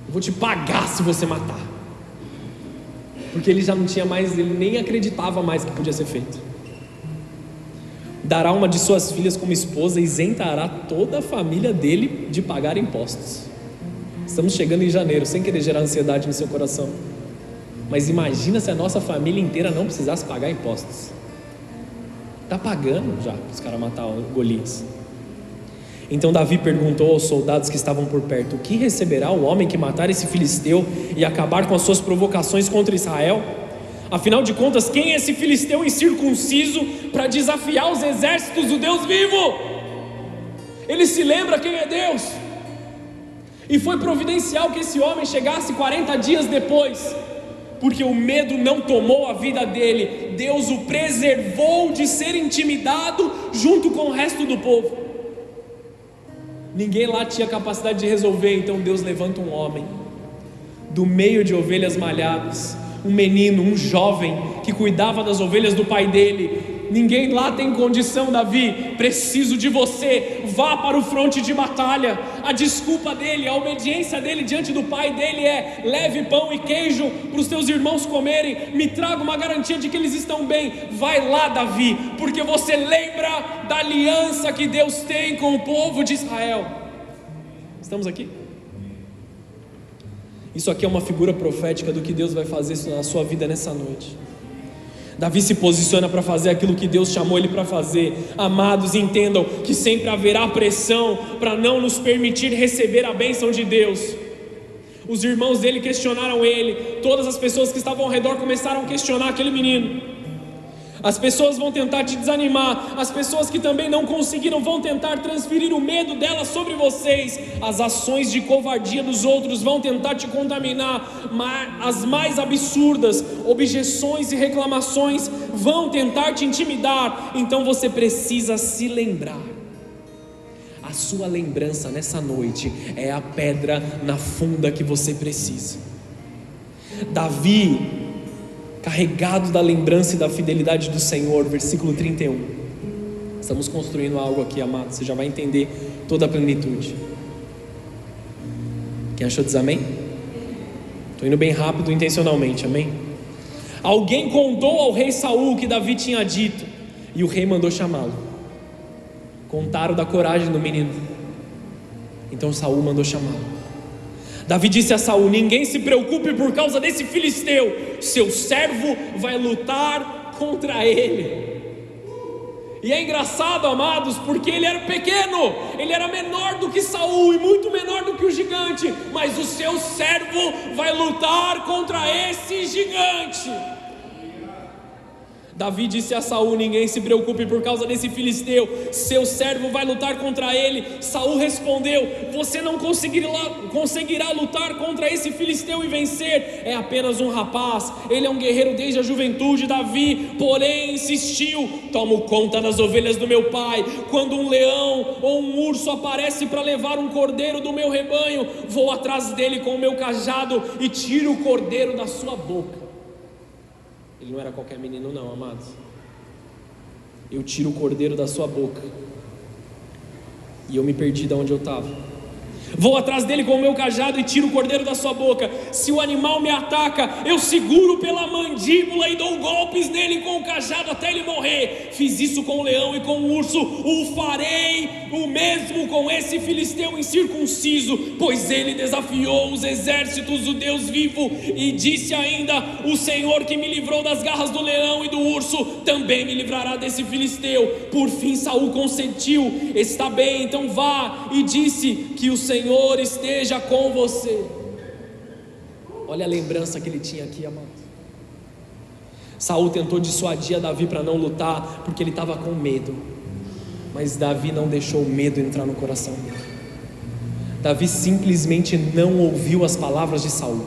Eu vou te pagar se você matar. Porque ele já não tinha mais, ele nem acreditava mais que podia ser feito. Dará uma de suas filhas como esposa e isentará toda a família dele de pagar impostos. Estamos chegando em janeiro, sem querer gerar ansiedade no seu coração, mas imagina se a nossa família inteira não precisasse pagar impostos. Está pagando já os caras matar o Golias. Então Davi perguntou aos soldados que estavam por perto: o que receberá o homem que matar esse filisteu e acabar com as suas provocações contra Israel? Afinal de contas, quem é esse filisteu incircunciso para desafiar os exércitos do Deus vivo? Ele se lembra quem é Deus. E foi providencial que esse homem chegasse 40 dias depois, porque o medo não tomou a vida dele. Deus o preservou de ser intimidado junto com o resto do povo. Ninguém lá tinha capacidade de resolver, então Deus levanta um homem do meio de ovelhas malhadas, um menino, um jovem que cuidava das ovelhas do pai dele. Ninguém lá tem condição. Davi, preciso de você, vá para o fronte de batalha. A desculpa dele, a obediência dele diante do pai dele é: leve pão e queijo para os teus irmãos comerem, me traga uma garantia de que eles estão bem. Vai lá, Davi, porque você lembra da aliança que Deus tem com o povo de Israel. Estamos aqui? Isso aqui é uma figura profética do que Deus vai fazer na sua vida nessa noite. Davi se posiciona para fazer aquilo que Deus chamou ele para fazer. Amados, entendam que sempre haverá pressão para não nos permitir receber a bênção de Deus. Os irmãos dele questionaram ele, todas as pessoas que estavam ao redor começaram a questionar aquele menino. As pessoas vão tentar te desanimar, as pessoas que também não conseguiram vão tentar transferir o medo delas sobre vocês. As ações de covardia dos outros vão tentar te contaminar, as mais absurdas objeções e reclamações vão tentar te intimidar. Então você precisa se lembrar. A sua lembrança nessa noite é a pedra na funda que você precisa. Davi, carregado da lembrança e da fidelidade do Senhor, versículo 31. Estamos construindo algo aqui, amado, você já vai entender toda a plenitude. Quem achou diz amém? Estou indo bem rápido intencionalmente, amém? Alguém contou ao rei Saul o que Davi tinha dito, e o rei mandou chamá-lo. Contaram da coragem do menino, então Saul mandou chamá-lo. Davi disse a Saul: ninguém se preocupe por causa desse filisteu, seu servo vai lutar contra ele. E é engraçado, amados, porque ele era pequeno, ele era menor do que Saul e muito menor do que o gigante, mas o seu servo vai lutar contra esse gigante. Davi disse a Saul: ninguém se preocupe por causa desse filisteu, seu servo vai lutar contra ele. Saul respondeu: você não conseguirá lutar contra esse filisteu e vencer, é apenas um rapaz, ele é um guerreiro desde a juventude. Davi, porém, insistiu: tomo conta das ovelhas do meu pai, quando um leão ou um urso aparece para levar um cordeiro do meu rebanho, vou atrás dele com o meu cajado e tiro o cordeiro da sua boca. Ele não era qualquer menino não, amados. Eu tiro o cordeiro da sua boca. E eu me perdi de onde eu estava. Vou atrás dele com o meu cajado e tiro o cordeiro da sua boca. Se o animal me ataca, eu seguro pela mandíbula e dou golpes nele com o cajado até ele morrer. Fiz isso com o leão e com o urso, o farei o mesmo com esse filisteu incircunciso, pois ele desafiou os exércitos do Deus vivo. E disse ainda: o Senhor que me livrou das garras do leão e do urso também me livrará desse filisteu. Por fim Saul consentiu: está bem, então vá. E disse: que o Senhor esteja com você. Olha a lembrança que ele tinha aqui, amado. Saul tentou dissuadir a Davi para não lutar, porque ele estava com medo, mas Davi não deixou o medo entrar no coração dele. Davi simplesmente não ouviu as palavras de Saul.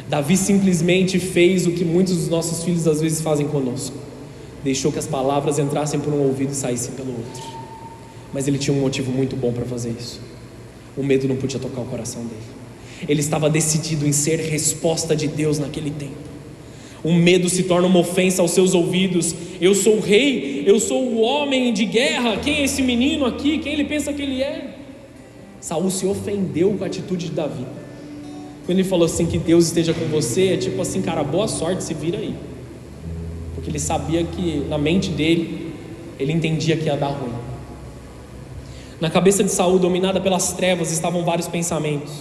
Davi simplesmente fez o que muitos dos nossos filhos às vezes fazem conosco: deixou que as palavras entrassem por um ouvido e saíssem pelo outro. Mas ele tinha um motivo muito bom para fazer isso. O medo não podia tocar o coração dele. Ele estava decidido em ser resposta de Deus naquele tempo. O medo se torna uma ofensa aos seus ouvidos. Eu sou o rei, eu sou o homem de guerra. Quem é esse menino aqui? Quem ele pensa que ele é? Saul se ofendeu com a atitude de Davi. Quando ele falou assim: que Deus esteja com você, é tipo assim: cara, boa sorte, se vira aí. Porque ele sabia que na mente dele, ele entendia que ia dar ruim. Na cabeça de Saul, dominada pelas trevas, estavam vários pensamentos.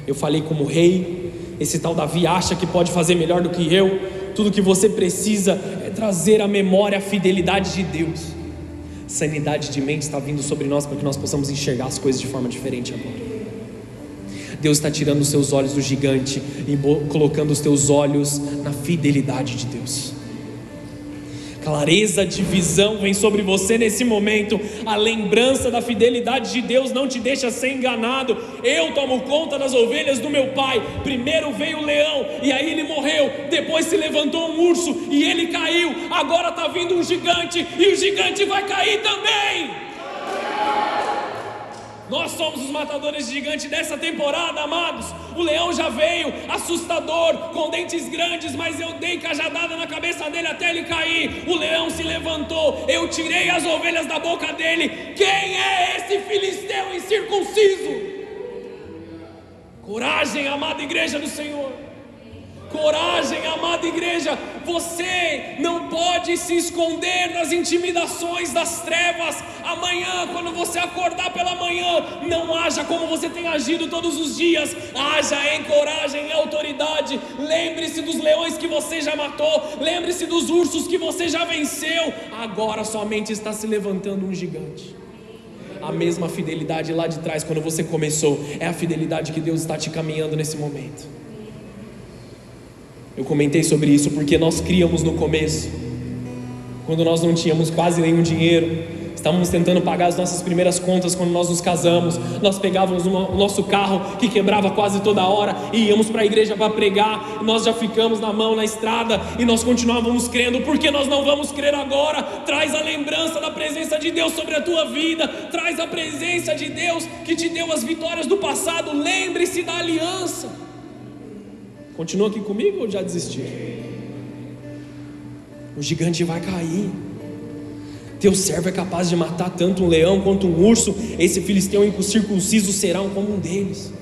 Eu falei como rei, esse tal Davi acha que pode fazer melhor do que eu. Tudo que você precisa é trazer à memória a fidelidade de Deus. Sanidade de mente está vindo sobre nós para que nós possamos enxergar as coisas de forma diferente agora. Deus está tirando os seus olhos do gigante e colocando os teus olhos na fidelidade de Deus. Clareza de visão vem sobre você nesse momento. A lembrança da fidelidade de Deus não te deixa ser enganado. Eu tomo conta das ovelhas do meu pai. Primeiro veio o leão e aí ele morreu. Depois se levantou um urso e ele caiu. Agora está vindo um gigante e o gigante vai cair também. Nós somos os matadores de gigante dessa temporada, amados. O leão já veio, assustador, com dentes grandes, mas eu dei cajadada na cabeça dele até ele cair. O leão se levantou, eu tirei as ovelhas da boca dele. Quem é esse filisteu incircunciso? Coragem, amada igreja do Senhor. Coragem, amada igreja. Você não pode se esconder nas intimidações das trevas. Amanhã, quando você acordar pela manhã, não haja como você tem agido todos os dias. Haja em coragem, em autoridade. Lembre-se dos leões que você já matou. Lembre-se dos ursos que você já venceu. Agora somente está se levantando um gigante. A mesma fidelidade lá de trás, quando você começou, é a fidelidade que Deus está te caminhando nesse momento. Eu comentei sobre isso porque nós criamos no começo, quando nós não tínhamos quase nenhum dinheiro, estávamos tentando pagar as nossas primeiras contas quando nós nos casamos. Nós pegávamos o nosso carro, que quebrava quase toda hora, e íamos para a igreja para pregar. Nós já ficamos na mão na estrada, e nós continuávamos crendo. Por que nós não vamos crer agora? Traz a lembrança da presença de Deus sobre a tua vida. Traz a presença de Deus que te deu as vitórias do passado. Lembre-se da aliança. Continua aqui comigo ou já desistiu? O gigante vai cair. Teu servo é capaz de matar tanto um leão quanto um urso. Esse filisteu incircunciso será como um deles,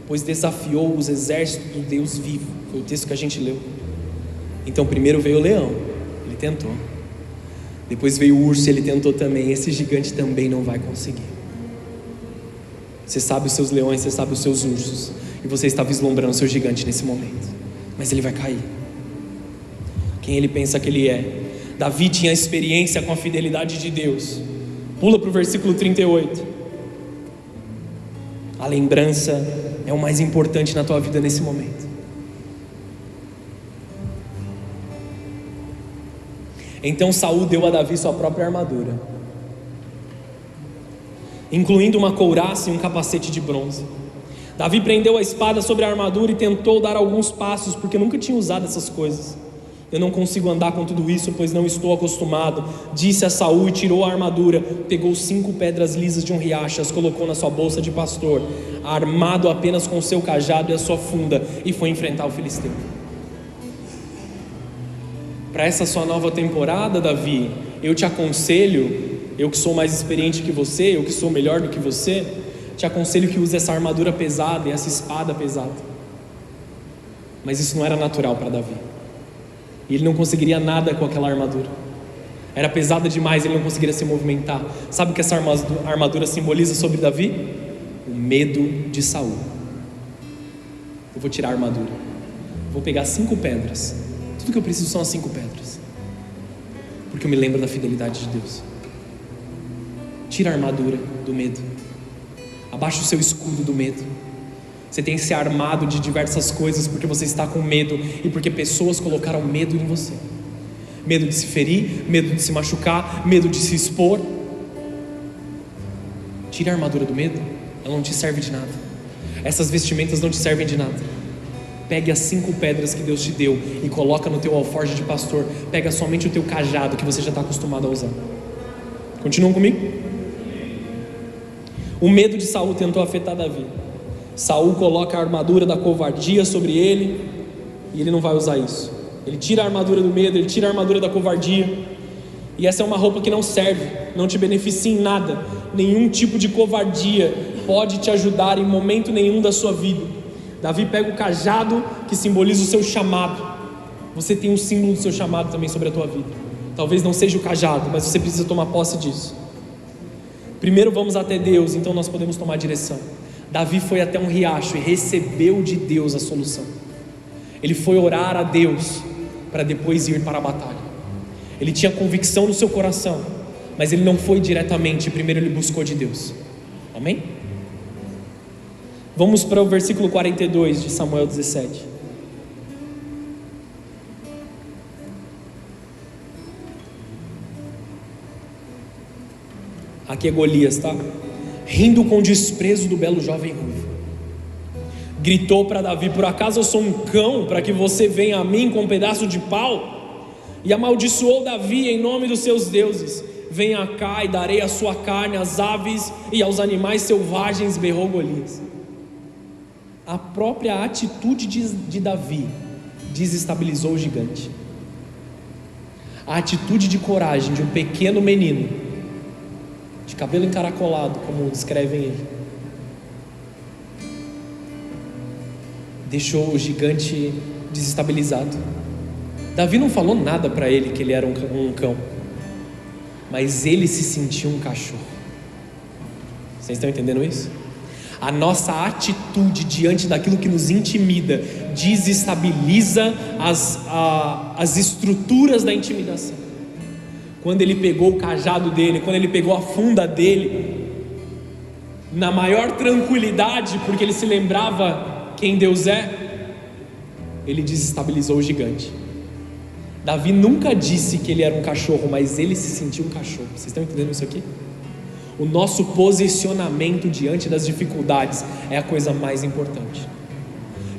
pois desafiou os exércitos do Deus vivo. Foi o texto que a gente leu. Então primeiro veio o leão, ele tentou. Depois veio o urso, ele tentou também. Esse gigante também não vai conseguir. Você sabe os seus leões, você sabe os seus ursos, e você está vislumbrando o seu gigante nesse momento, mas ele vai cair. Quem ele pensa que ele é? Davi tinha experiência com a fidelidade de Deus. Pula para o versículo 38. A lembrança é o mais importante na tua vida nesse momento. Então Saul deu a Davi sua própria armadura, incluindo uma couraça e um capacete de bronze. Davi prendeu a espada sobre a armadura e tentou dar alguns passos, porque nunca tinha usado essas coisas. Eu não consigo andar com tudo isso, pois não estou acostumado, disse a Saul, e tirou a armadura. Pegou 5 pedras lisas de um riacho, as colocou na sua bolsa de pastor, armado apenas com o seu cajado e a sua funda, e foi enfrentar o filisteu. Para essa sua nova temporada, Davi, eu te aconselho, eu que sou mais experiente que você, eu que sou melhor do que você, te aconselho que use essa armadura pesada e essa espada pesada. Mas isso não era natural para Davi, e ele não conseguiria nada com aquela armadura. Era pesada demais, ele não conseguiria se movimentar. Sabe o que essa armadura simboliza sobre Davi? O medo de Saul. Eu vou tirar a armadura, vou pegar 5 pedras. Tudo que eu preciso são as 5 pedras, porque eu me lembro da fidelidade de Deus. Tira a armadura do medo, abaixa o seu escudo do medo. Você tem que ser armado de diversas coisas, porque você está com medo, e porque pessoas colocaram medo em você. Medo de se ferir, medo de se machucar, medo de se expor. Tira a armadura do medo, ela não te serve de nada. Essas vestimentas não te servem de nada. Pegue as 5 pedras que Deus te deu e coloca no teu alforje de pastor. Pega somente o teu cajado, que você já está acostumado a usar. Continuam comigo? O medo de Saul tentou afetar Davi. Saul coloca a armadura da covardia sobre ele, e ele não vai usar isso. Ele tira a armadura do medo, ele tira a armadura da covardia. E essa é uma roupa que não serve, não te beneficia em nada. Nenhum tipo de covardia pode te ajudar em momento nenhum da sua vida. Davi pega o cajado, que simboliza o seu chamado. Você tem um símbolo do seu chamado também sobre a tua vida. Talvez não seja o cajado, mas você precisa tomar posse disso. Primeiro vamos até Deus, então nós podemos tomar direção. Davi foi até um riacho e recebeu de Deus a solução. Ele foi orar a Deus para depois ir para a batalha. Ele tinha convicção no seu coração, mas ele não foi diretamente. Primeiro ele buscou de Deus. Amém? Vamos para o versículo 42 de Samuel 17. Aqui é Golias, tá? Rindo com desprezo do belo jovem ruivo, gritou para Davi: por acaso eu sou um cão para que você venha a mim com um pedaço de pau? E amaldiçoou Davi em nome dos seus deuses. Venha cá e darei a sua carne às aves e aos animais selvagens, berrou Golias. A própria atitude de Davi desestabilizou o gigante. A atitude de coragem de um pequeno menino, de cabelo encaracolado, como descrevem ele, deixou o gigante desestabilizado. Davi não falou nada para ele que ele era um cão, mas ele se sentiu um cachorro. Vocês estão entendendo isso? A nossa atitude diante daquilo que nos intimida desestabiliza as estruturas da intimidação. Quando ele pegou o cajado dele, quando ele pegou a funda dele, na maior tranquilidade, porque ele se lembrava quem Deus é, ele desestabilizou o gigante. Davi nunca disse que ele era um cachorro, mas ele se sentiu um cachorro. Vocês estão entendendo isso aqui? O nosso posicionamento diante das dificuldades é a coisa mais importante.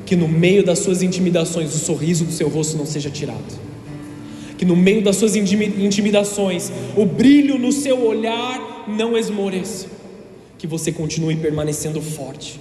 Que no meio das suas intimidações, o sorriso do seu rosto não seja tirado. Que no meio das suas intimidações, o brilho no seu olhar não esmoreça. Que você continue permanecendo forte.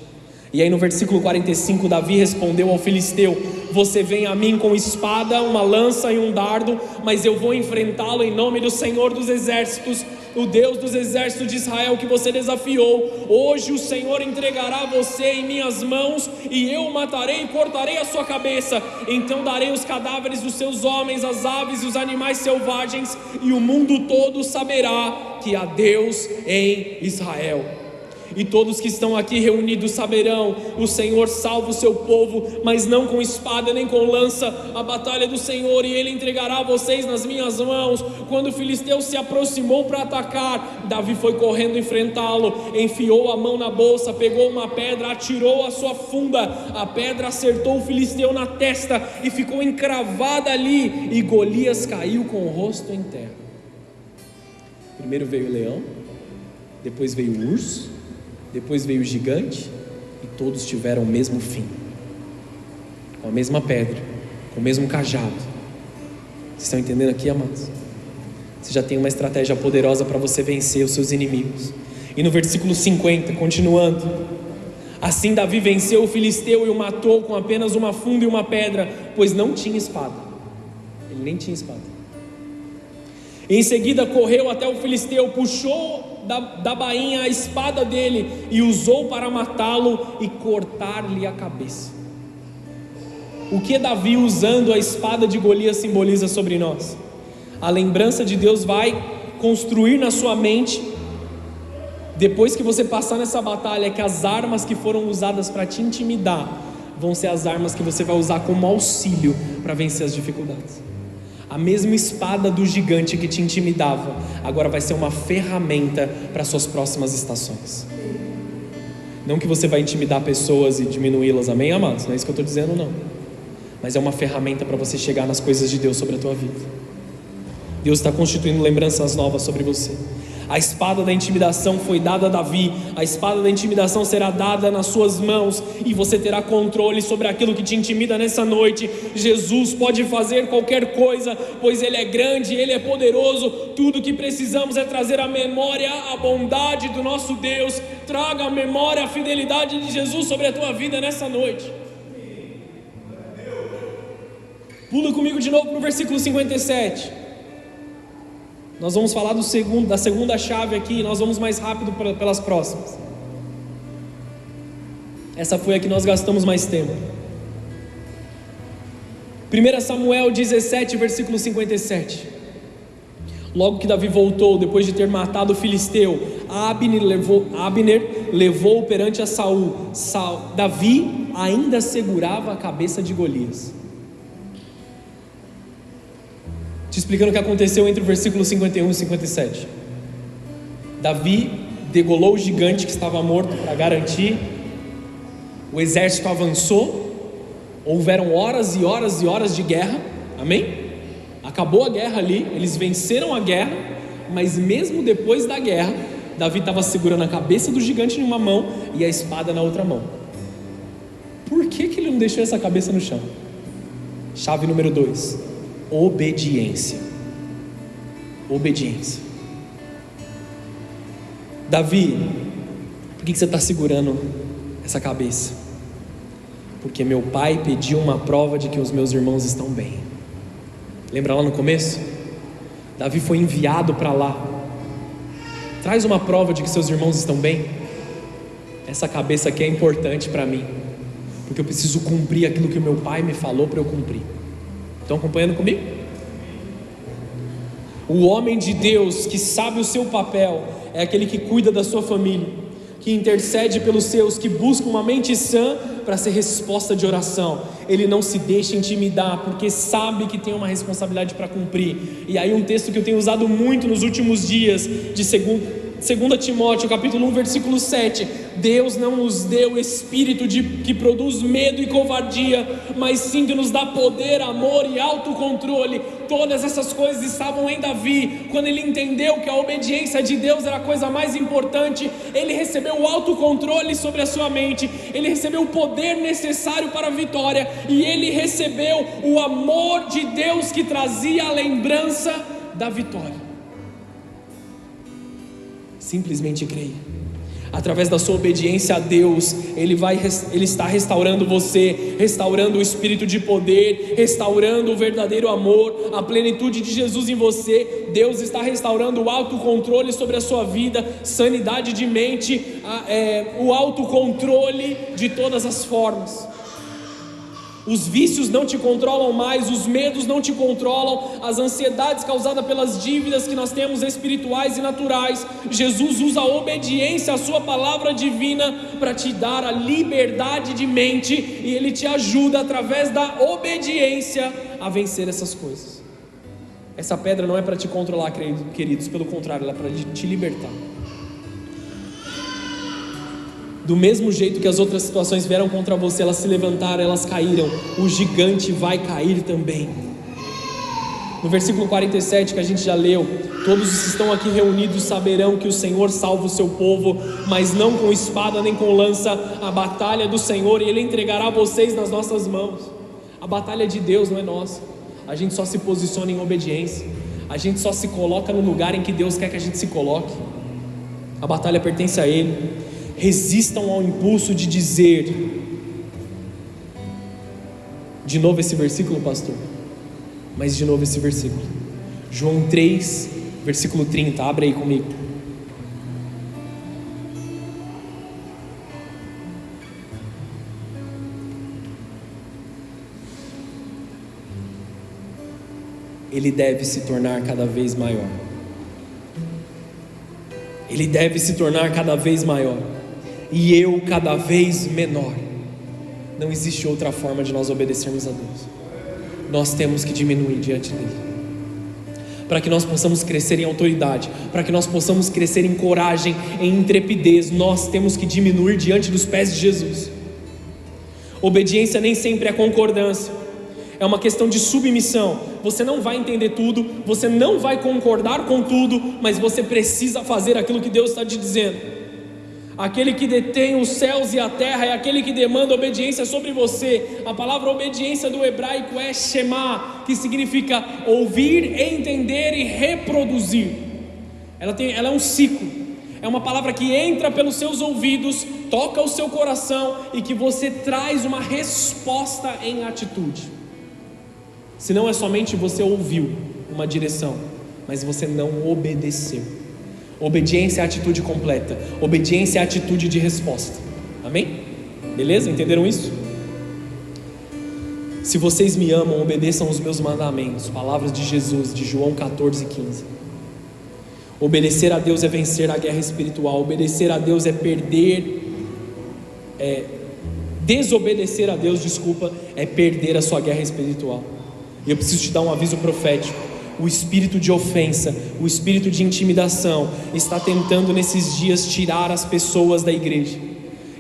E aí no versículo 45, Davi respondeu ao filisteu: você vem a mim com espada, uma lança e um dardo, mas eu vou enfrentá-lo em nome do Senhor dos exércitos, o Deus dos exércitos de Israel que você desafiou. Hoje o Senhor entregará você em minhas mãos, e eu o matarei e cortarei a sua cabeça. Então darei os cadáveres dos seus homens, as aves e os animais selvagens, e o mundo todo saberá que há Deus em Israel. E todos que estão aqui reunidos saberão: o Senhor salva o seu povo, mas não com espada nem com lança. A batalha é do Senhor, e Ele entregará vocês nas minhas mãos. Quando o filisteu se aproximou para atacar, Davi foi correndo enfrentá-lo, enfiou a mão na bolsa, pegou uma pedra, atirou a sua funda. A pedra acertou o filisteu na testa e ficou encravada ali, e Golias caiu com o rosto em terra. Primeiro veio o leão, depois veio o urso, depois veio o gigante, e todos tiveram o mesmo fim, com a mesma pedra, com o mesmo cajado. Vocês estão entendendo aqui, amados? Você já tem uma estratégia poderosa para você vencer os seus inimigos. E no versículo 50, continuando: assim Davi venceu o filisteu e o matou com apenas uma funda e uma pedra, pois não tinha espada. Ele nem tinha espada. Em seguida correu até o filisteu, puxou da bainha a espada dele e usou para matá-lo e cortar-lhe a cabeça. O que Davi usando a espada de Golias simboliza sobre nós? A lembrança de Deus vai construir na sua mente, depois que você passar nessa batalha, que as armas que foram usadas para te intimidar vão ser as armas que você vai usar como auxílio para vencer as dificuldades. A mesma espada do gigante que te intimidava agora vai ser uma ferramenta para suas próximas estações. Não que você vai intimidar pessoas e diminuí-las, amém, amados? Não é isso que eu estou dizendo, não. Mas é uma ferramenta para você chegar nas coisas de Deus sobre a tua vida. Deus está constituindo lembranças novas sobre você. A espada da intimidação foi dada a Davi. A espada da intimidação será dada nas suas mãos, e você terá controle sobre aquilo que te intimida nessa noite. Jesus pode fazer qualquer coisa, pois Ele é grande, Ele é poderoso. Tudo que precisamos é trazer à memória a bondade do nosso Deus. Traga à memória a fidelidade de Jesus sobre a tua vida nessa noite. Pula comigo de novo para o versículo 57. Nós vamos falar da segunda chave aqui, e nós vamos mais rápido pelas próximas. Essa foi a que nós gastamos mais tempo. 1 Samuel 17, versículo 57. Logo que Davi voltou, depois de ter matado o filisteu, Abner levou perante a Saul. Davi ainda segurava a cabeça de Golias. Te explicando o que aconteceu entre o versículo 51 e 57. Davi degolou o gigante que estava morto para garantir. O exército avançou. Houveram horas e horas e horas de guerra. Amém? Acabou a guerra ali, eles venceram a guerra. Mas mesmo depois da guerra, Davi estava segurando a cabeça do gigante em uma mão e a espada na outra mão. Por que ele não deixou essa cabeça no chão? Chave número 2: obediência. Obediência. Davi, por que você está segurando essa cabeça? Porque meu pai pediu uma prova de que os meus irmãos estão bem. Lembra lá no começo? Davi foi enviado para lá. Traz uma prova de que seus irmãos estão bem. Essa cabeça aqui é importante para mim. porque eu preciso cumprir aquilo que o meu pai me falou para eu cumprir. Estão acompanhando comigo? O homem de Deus que sabe o seu papel é aquele que cuida da sua família, que intercede pelos seus, que busca uma mente sã para ser resposta de oração. Ele não se deixa intimidar, porque sabe que tem uma responsabilidade para cumprir. E aí um texto que eu tenho usado muito nos últimos dias, de 2 Timóteo, capítulo 1, versículo 7. Deus não nos deu espírito que produz medo e covardia, mas sim que nos dá poder, amor e autocontrole. Todas essas coisas estavam em Davi. Quando ele entendeu que a obediência de Deus era a coisa mais importante, ele recebeu o autocontrole sobre a sua mente, ele recebeu o poder necessário para a vitória, e ele recebeu o amor de Deus que trazia a lembrança da vitória. Simplesmente creia. Através da sua obediência a Deus, Ele está restaurando você, restaurando o espírito de poder, restaurando o verdadeiro amor, a plenitude de Jesus em você. Deus está restaurando o autocontrole sobre a sua vida, sanidade de mente, o autocontrole de todas as formas. Os vícios não te controlam mais, os medos não te controlam, as ansiedades causadas pelas dívidas que nós temos espirituais e naturais. Jesus usa a obediência à sua palavra divina para te dar a liberdade de mente, e Ele te ajuda através da obediência a vencer essas coisas. Essa pedra não é para te controlar, queridos, pelo contrário, ela é para te libertar. Do mesmo jeito que as outras situações vieram contra você, elas se levantaram, elas caíram, o gigante vai cair também. No versículo 47 que a gente já leu: todos os que estão aqui reunidos saberão que o Senhor salva o seu povo, mas não com espada nem com lança. A batalha é do Senhor, e Ele entregará vocês nas nossas mãos. A batalha é de Deus, não é nossa. A gente só se posiciona em obediência, a gente só se coloca no lugar em que Deus quer que a gente se coloque. A batalha pertence a Ele. Resistam ao impulso de dizer. De novo esse versículo, pastor? Mas de novo esse versículo, João 3, versículo 30, abre aí comigo. Ele deve se tornar cada vez maior. Ele deve se tornar cada vez maior, e eu cada vez menor. Não existe outra forma de nós obedecermos a Deus. Nós temos que diminuir diante dele, para que nós possamos crescer em autoridade, para que nós possamos crescer em coragem, em intrepidez. Nós temos que diminuir diante dos pés de Jesus. Obediência nem sempre é concordância, é uma questão de submissão. Você não vai entender tudo, você não vai concordar com tudo, mas você precisa fazer aquilo que Deus está te dizendo. Aquele que detém os céus e a terra é aquele que demanda obediência sobre você. A palavra obediência do hebraico é Shema, que significa ouvir, entender e reproduzir. Ela é um ciclo, é uma palavra que entra pelos seus ouvidos, toca o seu coração e que você traz uma resposta em atitude. Se não é somente você ouviu uma direção, mas você não obedeceu. Obediência é a atitude completa. Obediência é a atitude de resposta. Amém? Beleza? Entenderam isso? Se vocês me amam, obedeçam os meus mandamentos. Palavras de Jesus, de João 14:15. Obedecer a Deus é vencer a guerra espiritual. Obedecer a Deus é desobedecer a Deus, é perder a sua guerra espiritual. E eu preciso te dar um aviso profético. O espírito de ofensa, o espírito de intimidação está tentando nesses dias tirar as pessoas da igreja.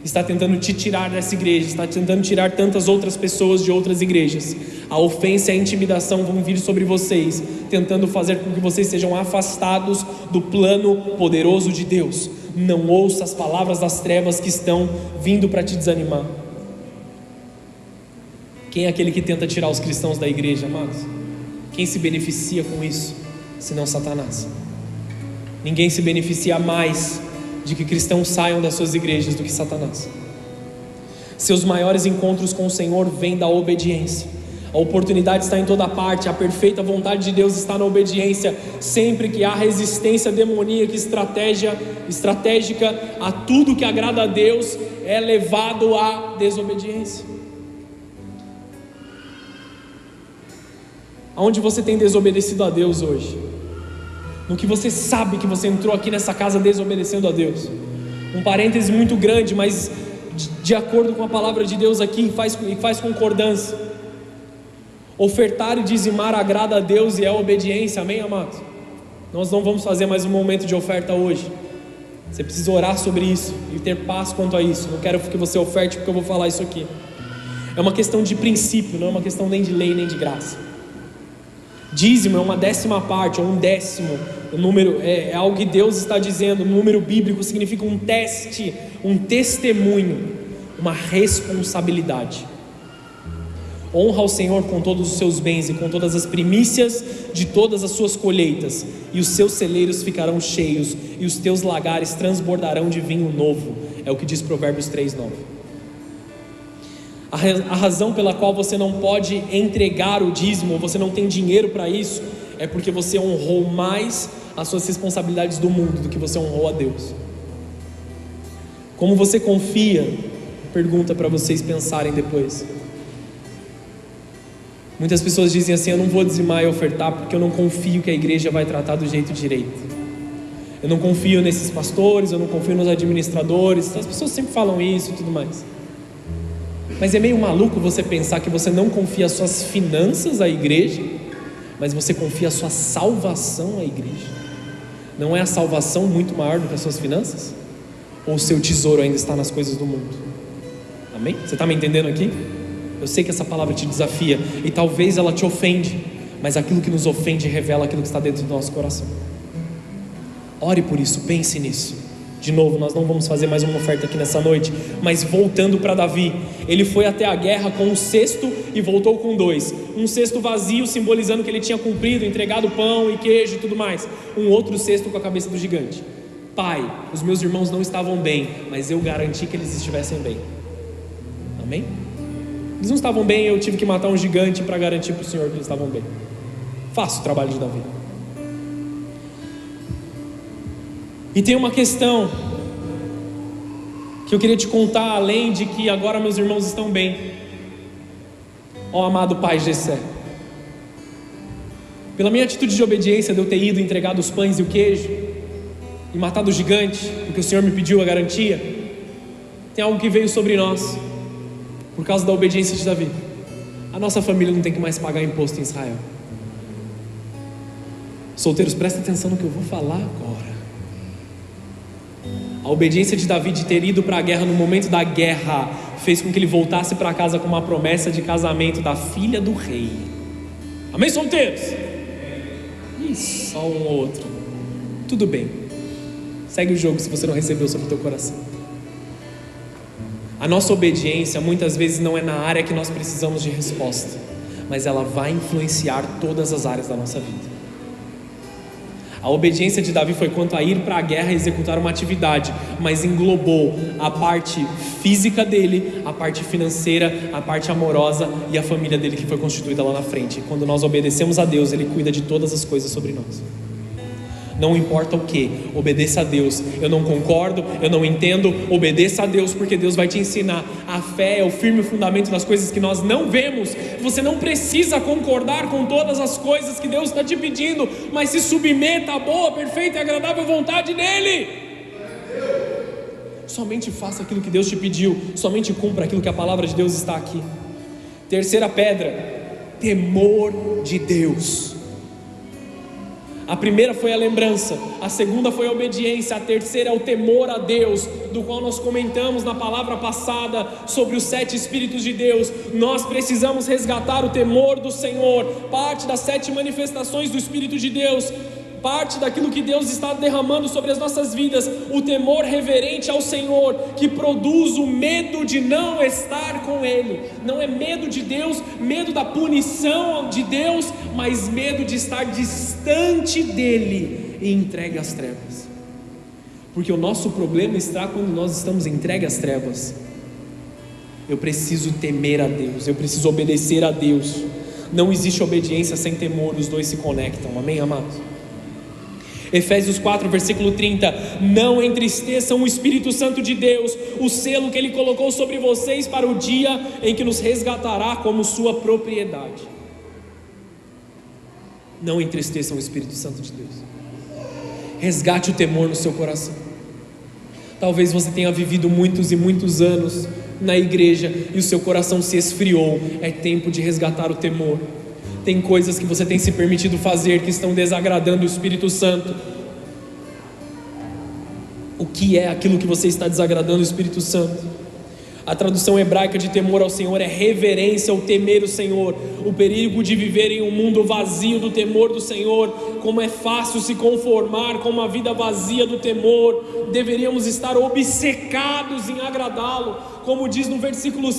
Está tentando te tirar dessa igreja, está tentando tirar tantas outras pessoas de outras igrejas. A ofensa e a intimidação vão vir sobre vocês, tentando fazer com que vocês sejam afastados do plano poderoso de Deus. Não ouça as palavras das trevas que estão vindo para te desanimar. Quem é aquele que tenta tirar os cristãos da igreja, amados? Quem se beneficia com isso, senão Satanás? Ninguém se beneficia mais de que cristãos saiam das suas igrejas do que Satanás. Seus maiores encontros com o Senhor vêm da obediência. A oportunidade está em toda parte, a perfeita vontade de Deus está na obediência. Sempre que há resistência demoníaca, estratégica a tudo que agrada a Deus, é levado à desobediência. Aonde você tem desobedecido a Deus hoje? No que você sabe que você entrou aqui nessa casa desobedecendo a Deus? Um parêntese muito grande, mas de acordo com a palavra de Deus aqui, faz concordância. Ofertar e dizimar agrada a Deus e é obediência, amém, amados? Nós não vamos fazer mais um momento de oferta hoje. Você precisa orar sobre isso e ter paz quanto a isso. Não quero que você oferte porque eu vou falar isso aqui. É uma questão de princípio, não é uma questão nem de lei nem de graça. Dízimo é uma 10ª parte, ou um 10º. O número é algo que Deus está dizendo. O número bíblico significa um teste, um testemunho, uma responsabilidade. Honra ao Senhor com todos os seus bens e com todas as primícias de todas as suas colheitas, e os seus celeiros ficarão cheios, e os teus lagares transbordarão de vinho novo. É o que diz Provérbios 3:9. A razão pela qual você não pode entregar o dízimo, ou você não tem dinheiro para isso, é porque você honrou mais as suas responsabilidades do mundo do que você honrou a Deus. Como você confia? Pergunta para vocês pensarem depois. Muitas pessoas dizem assim: eu não vou dizimar e ofertar porque eu não confio que a igreja vai tratar do jeito direito. Eu não confio nesses pastores, eu não confio nos administradores. As pessoas sempre falam isso e tudo mais. Mas é meio maluco você pensar que você não confia as suas finanças à igreja, mas você confia a sua salvação à igreja. Não é a salvação muito maior do que as suas finanças? Ou o seu tesouro ainda está nas coisas do mundo? Amém? Você está me entendendo aqui? Eu sei que essa palavra te desafia e talvez ela te ofende, mas aquilo que nos ofende revela aquilo que está dentro do nosso coração. Ore por isso, pense nisso. De novo, nós não vamos fazer mais uma oferta aqui nessa noite, mas voltando para Davi, ele foi até a guerra com um cesto e voltou com 2. Um cesto vazio, simbolizando que ele tinha cumprido, entregado pão e queijo e tudo mais. Um outro cesto com a cabeça do gigante. Pai, os meus irmãos não estavam bem, mas eu garanti que eles estivessem bem. Amém? Eles não estavam bem, eu tive que matar um gigante para garantir para o Senhor que eles estavam bem. Faça o trabalho de Davi. E tem uma questão que eu queria te contar, além de que agora meus irmãos estão bem. Ó amado pai Jessé, pela minha atitude de obediência, de eu ter ido entregado os pães e o queijo e matado o gigante, porque o Senhor me pediu a garantia, tem algo que veio sobre nós por causa da obediência de Davi. A nossa família não tem que mais pagar imposto em Israel. Solteiros, prestem atenção no que eu vou falar agora. A obediência de Davi de ter ido para a guerra no momento da guerra fez com que ele voltasse para casa com uma promessa de casamento da filha do rei. Amém, solteiros? Ih, só um ou outro. Tudo bem. Segue o jogo se você não recebeu sobre o teu coração. A nossa obediência muitas vezes não é na área que nós precisamos de resposta, mas ela vai influenciar todas as áreas da nossa vida. A obediência de Davi foi quanto a ir para a guerra e executar uma atividade, mas englobou a parte física dele, a parte financeira, a parte amorosa e a família dele que foi constituída lá na frente. Quando nós obedecemos a Deus, Ele cuida de todas as coisas sobre nós. Não importa o que, obedeça a Deus. Eu não concordo, eu não entendo, obedeça a Deus, porque Deus vai te ensinar. A fé é o firme fundamento das coisas que nós não vemos. Você não precisa concordar com todas as coisas que Deus está te pedindo, mas se submeta à boa, perfeita e agradável vontade dEle. Somente faça aquilo que Deus te pediu, somente cumpra aquilo que a palavra de Deus está aqui. Terceira pedra, temor de Deus. A primeira foi a lembrança, a segunda foi a obediência, a terceira é o temor a Deus, do qual nós comentamos na palavra passada sobre os 7 Espíritos de Deus. Nós precisamos resgatar o temor do Senhor, parte das 7 manifestações do Espírito de Deus, parte daquilo que Deus está derramando sobre as nossas vidas, o temor reverente ao Senhor, que produz o medo de não estar com Ele. Não é medo de Deus, medo da punição de Deus, mas medo de estar distante dEle e entregue às trevas. Porque o nosso problema está quando nós estamos entregues às trevas. Eu preciso temer a Deus, eu preciso obedecer a Deus. Não existe obediência sem temor, os dois se conectam, amém, amados? Efésios 4, versículo 30, não entristeçam o Espírito Santo de Deus, o selo que Ele colocou sobre vocês para o dia em que nos resgatará como sua propriedade. Não entristeçam o Espírito Santo de Deus. Resgate o temor no seu coração. Talvez você tenha vivido muitos e muitos anos na igreja e o seu coração se esfriou. É tempo de resgatar o temor. Tem coisas que você tem se permitido fazer que estão desagradando o Espírito Santo. O que é aquilo que você está desagradando o Espírito Santo? A tradução hebraica de temor ao Senhor é reverência ou temer o Senhor. O perigo de viver em um mundo vazio do temor do Senhor. Como é fácil se conformar com uma vida vazia do temor. Deveríamos estar obcecados em agradá-lo. Como diz no versículo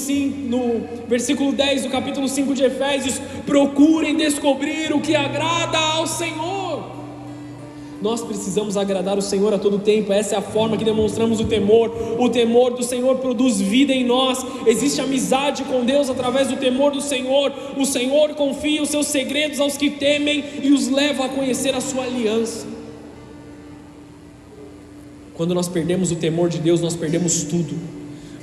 10 do capítulo 5 de Efésios: procurem descobrir o que agrada ao Senhor. Nós precisamos agradar o Senhor a todo tempo. Essa é a forma que demonstramos o temor. O temor do Senhor produz vida em nós. Existe amizade com Deus através do temor do Senhor. O Senhor confia os seus segredos aos que temem e os leva a conhecer a sua aliança. Quando nós perdemos o temor de Deus, nós perdemos tudo.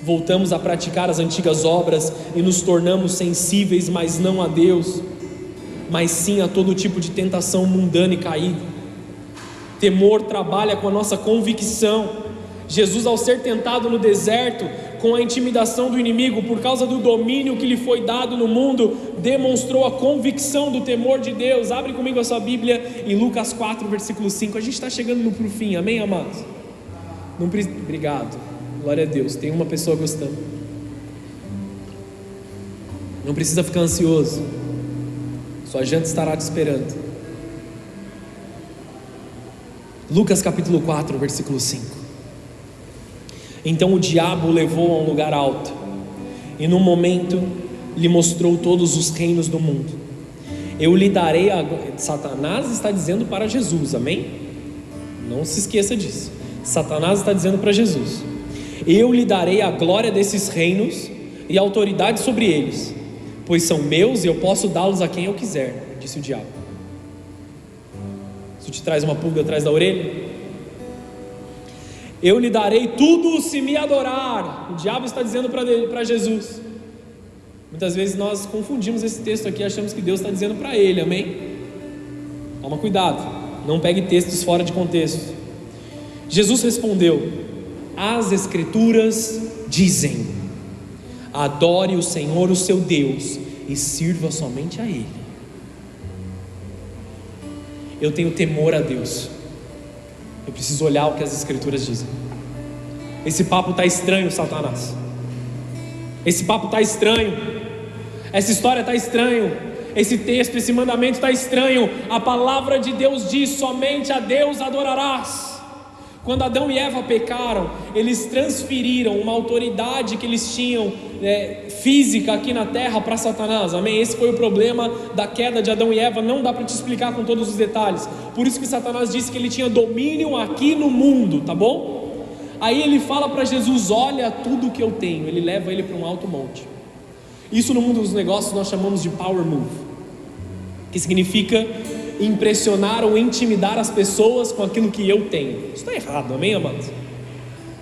Voltamos a praticar as antigas obras e nos tornamos sensíveis, mas não a Deus, mas sim a todo tipo de tentação mundana e caída. Temor trabalha com a nossa convicção. Jesus, ao ser tentado no deserto com a intimidação do inimigo por causa do domínio que lhe foi dado no mundo, demonstrou a convicção do temor de Deus. Abre comigo a sua Bíblia em Lucas 4, versículo 5. A gente está chegando para o fim, amém, amados? Obrigado, glória a Deus, tem uma pessoa gostando. Não precisa ficar ansioso, sua janta estará te esperando. Lucas capítulo 4, versículo 5. Então o diabo o levou a um lugar alto, e num momento lhe mostrou todos os reinos do mundo. Eu lhe darei Satanás está dizendo para Jesus, amém? Não se esqueça disso. Satanás está dizendo para Jesus: eu lhe darei a glória desses reinos e a autoridade sobre eles, pois são meus e eu posso dá-los a quem eu quiser, disse o diabo. Isso te traz uma pulga atrás da orelha? Eu lhe darei tudo se me adorar. O diabo está dizendo para Jesus. Muitas vezes nós confundimos esse texto aqui, achamos que Deus está dizendo para ele, amém? Toma cuidado, não pegue textos fora de contexto. Jesus respondeu: as Escrituras dizem: adore o Senhor, o seu Deus, e sirva somente a Ele. Eu tenho temor a Deus. Eu preciso olhar o que as Escrituras dizem. Esse papo está estranho, Satanás. Esse papo está estranho. Essa história está estranho. Esse texto, esse mandamento está estranho. A palavra de Deus diz: somente a Deus adorarás. Quando Adão e Eva pecaram, eles transferiram uma autoridade que eles tinham física aqui na terra para Satanás, amém? Esse foi o problema da queda de Adão e Eva. Não dá para te explicar com todos os detalhes. Por isso que Satanás disse que ele tinha domínio aqui no mundo, tá bom? Aí ele fala para Jesus: olha tudo que eu tenho. Ele leva ele para um alto monte. Isso no mundo dos negócios nós chamamos de power move, que significa impressionar ou intimidar as pessoas com aquilo que eu tenho. Isso está errado, amém, amados?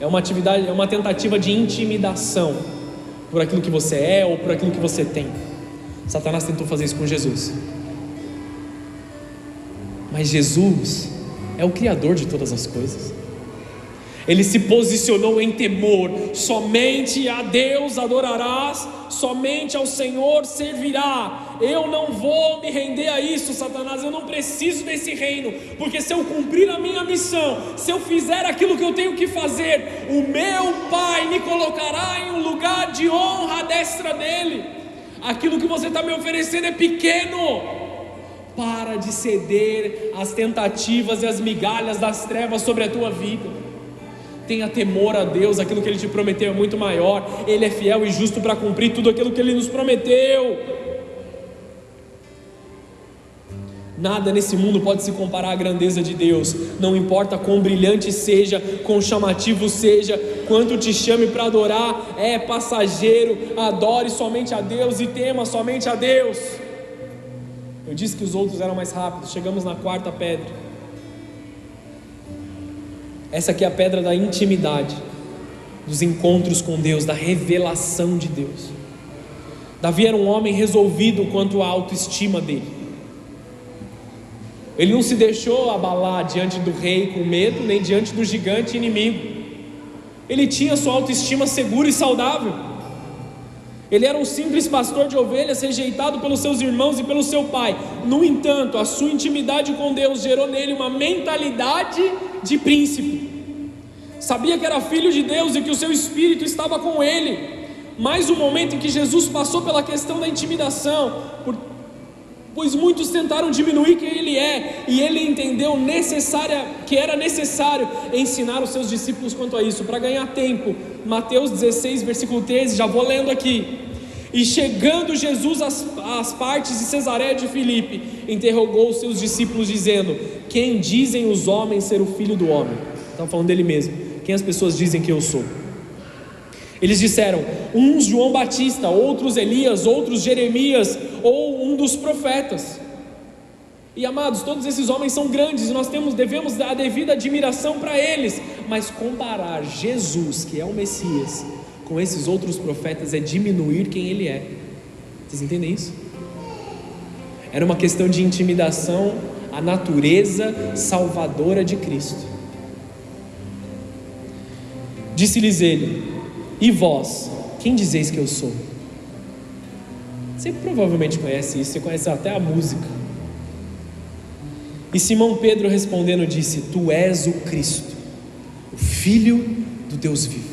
É uma tentativa de intimidação por aquilo que você é ou por aquilo que você tem. Satanás tentou fazer isso com Jesus, mas Jesus é o Criador de todas as coisas. Ele se posicionou em temor: somente a Deus adorarás, somente ao Senhor servirá. Eu não vou me render a isso, Satanás. Eu não preciso desse reino, porque se eu cumprir a minha missão, se eu fizer aquilo que eu tenho que fazer, o meu Pai me colocará em um lugar de honra à destra dele. Aquilo que você está me oferecendo é pequeno. Para de ceder às tentativas e às migalhas das trevas sobre a tua vida. Tenha temor a Deus. Aquilo que Ele te prometeu é muito maior. Ele é fiel e justo para cumprir tudo aquilo que Ele nos prometeu. Nada nesse mundo pode se comparar à grandeza de Deus. Não importa quão brilhante seja, quão chamativo seja, quanto te chame para adorar, é passageiro. Adore somente a Deus e tema somente a Deus. Eu disse que os outros eram mais rápidos. Chegamos na quarta pedra. Essa aqui é a pedra da intimidade, dos encontros com Deus, da revelação de Deus. Davi era um homem resolvido quanto à autoestima dele. Ele não se deixou abalar diante do rei com medo, nem diante do gigante inimigo. Ele tinha sua autoestima segura e saudável. Ele era um simples pastor de ovelhas, rejeitado pelos seus irmãos e pelo seu pai. No entanto, a sua intimidade com Deus gerou nele uma mentalidade de príncipe. Sabia que era filho de Deus e que o seu espírito estava com ele. Mas o momento em que Jesus passou pela questão da intimidação, pois muitos tentaram diminuir quem ele é, e ele entendeu que era necessário ensinar os seus discípulos quanto a isso, para ganhar tempo. Mateus 16, versículo 13, já vou lendo aqui. E chegando Jesus às partes de Cesareia de Filipe, interrogou os seus discípulos dizendo: quem dizem os homens ser o filho do homem? Estão falando dele mesmo. Quem as pessoas dizem que eu sou? Eles disseram: uns João Batista, outros Elias, outros Jeremias, ou um dos profetas. E amados, todos esses homens são grandes e nós devemos dar a devida admiração para eles, mas comparar Jesus, que é o Messias, com esses outros profetas é diminuir quem ele é. Vocês entendem isso? Era uma questão de intimidação à natureza salvadora de Cristo. Disse-lhes ele: e vós, quem dizeis que eu sou? Você provavelmente conhece isso, você conhece até a música. E Simão Pedro respondendo disse: tu és o Cristo, o Filho do Deus vivo.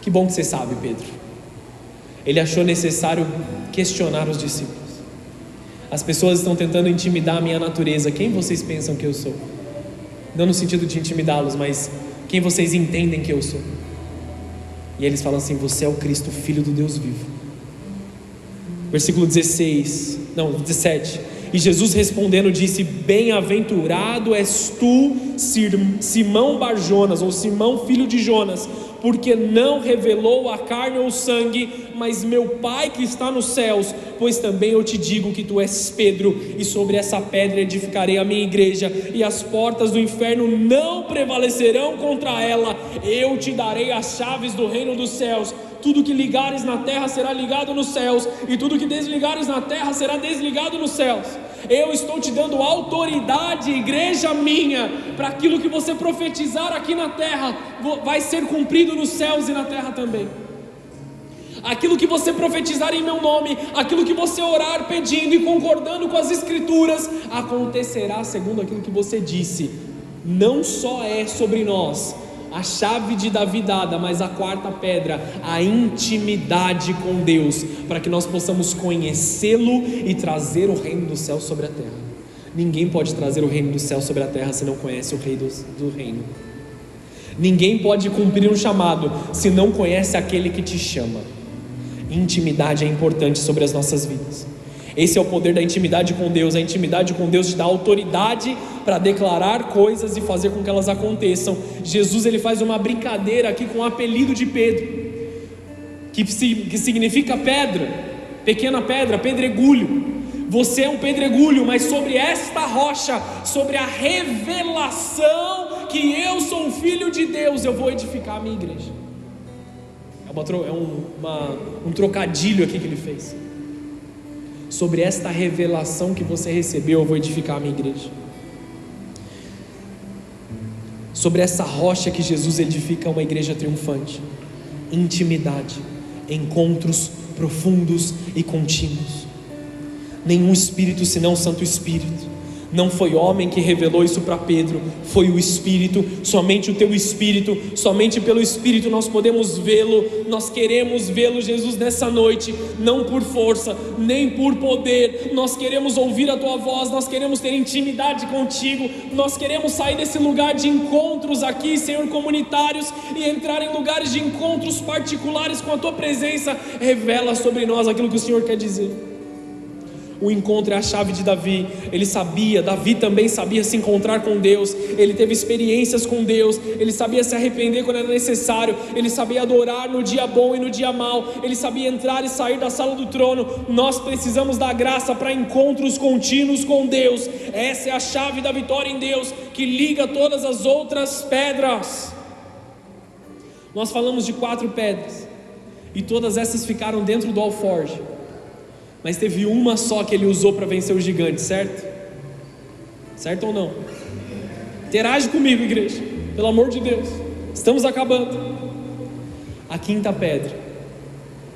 Que bom que você sabe, Pedro. Ele achou necessário questionar os discípulos. As pessoas estão tentando intimidar a minha natureza. Quem vocês pensam que eu sou? Não no sentido de intimidá-los, mas quem vocês entendem que eu sou? E eles falam assim: você é o Cristo, Filho do Deus vivo. Versículo 17. E Jesus respondendo disse: bem-aventurado és tu, Simão Bar-Jonas, ou Simão filho de Jonas, porque não revelou a carne ou o sangue, mas meu Pai que está nos céus. Pois também eu te digo que tu és Pedro, e sobre essa pedra edificarei a minha igreja, e as portas do inferno não prevalecerão contra ela. Eu te darei as chaves do reino dos céus. Tudo que ligares na terra será ligado nos céus, e tudo que desligares na terra será desligado nos céus. Eu estou te dando autoridade, igreja minha, para aquilo que você profetizar aqui na terra, vai ser cumprido nos céus e na terra também. Aquilo que você profetizar em meu nome, aquilo que você orar pedindo e concordando com as escrituras, acontecerá segundo aquilo que você disse. Não só é sobre nós a chave de Davi dada, mas a quarta pedra, a intimidade com Deus, para que nós possamos conhecê-lo e trazer o reino do céu sobre a terra. Ninguém pode trazer o reino do céu sobre a terra se não conhece o rei do reino. Ninguém pode cumprir um chamado se não conhece aquele que te chama. Intimidade é importante sobre as nossas vidas. Esse é o poder da intimidade com Deus. A intimidade com Deus te dá autoridade para declarar coisas e fazer com que elas aconteçam. Jesus, ele faz uma brincadeira aqui com o apelido de Pedro, que significa pedra, pequena pedra, pedregulho. Você é um pedregulho, mas sobre esta rocha, sobre a revelação que eu sou um filho de Deus, eu vou edificar a minha igreja. É um trocadilho aqui que ele fez. Sobre esta revelação que você recebeu, eu vou edificar a minha igreja. Sobre essa rocha que Jesus edifica uma igreja triunfante. Intimidade, encontros profundos e contínuos. Nenhum Espírito senão o Santo Espírito. Não foi homem que revelou isso para Pedro, foi o Espírito. Somente o teu Espírito, somente pelo Espírito nós podemos vê-lo. Nós queremos vê-lo, Jesus, nessa noite, não por força, nem por poder. Nós queremos ouvir a tua voz, nós queremos ter intimidade contigo. Nós queremos sair desse lugar de encontros aqui, Senhor, comunitários, e entrar em lugares de encontros particulares com a tua presença. Revela sobre nós aquilo que o Senhor quer dizer. O encontro é a chave de Davi. Davi também sabia se encontrar com Deus. Ele teve experiências com Deus. Ele sabia se arrepender quando era necessário. Ele sabia adorar no dia bom e no dia mau. Ele sabia entrar e sair da sala do trono. Nós precisamos da graça para encontros contínuos com Deus. Essa é a chave da vitória em Deus, que liga todas as outras pedras. Nós falamos de 4 pedras, e todas essas ficaram dentro do alforje. Mas teve uma só que ele usou para vencer o gigante, certo? Certo ou não? Interage comigo, igreja, pelo amor de Deus. Estamos acabando. A quinta pedra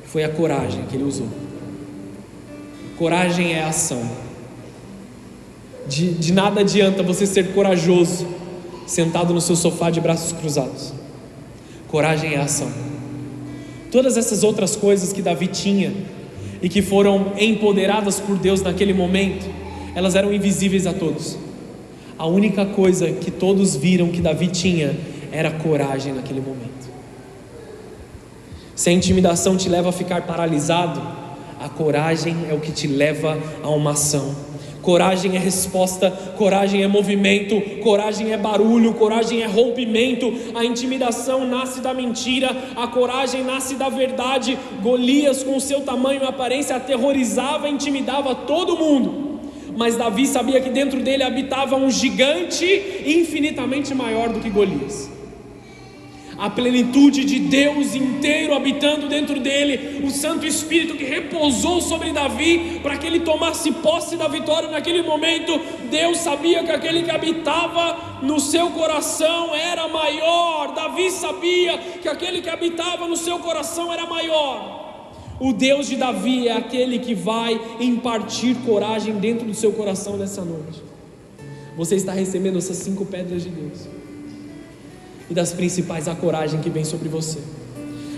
foi a coragem que ele usou. Coragem é ação. De nada adianta você ser corajoso sentado no seu sofá de braços cruzados. Coragem é ação. Todas essas outras coisas que Davi tinha e que foram empoderadas por Deus naquele momento, elas eram invisíveis a todos. A única coisa que todos viram que Davi tinha era coragem naquele momento. Se a intimidação te leva a ficar paralisado, a coragem é o que te leva a uma ação. Coragem é resposta, coragem é movimento, coragem é barulho, coragem é rompimento. A intimidação nasce da mentira, a coragem nasce da verdade. Golias, com seu tamanho e aparência, aterrorizava e intimidava todo mundo. Mas Davi sabia que dentro dele habitava um gigante infinitamente maior do que Golias. A plenitude de Deus inteiro habitando dentro dele, o Santo Espírito que repousou sobre Davi para que ele tomasse posse da vitória naquele momento. Deus sabia que aquele que habitava no seu coração era maior. Davi sabia que aquele que habitava no seu coração era maior. O Deus de Davi é aquele que vai impartir coragem dentro do seu coração nessa noite. Você está recebendo essas 5 pedras de Deus. E das principais, a coragem que vem sobre você.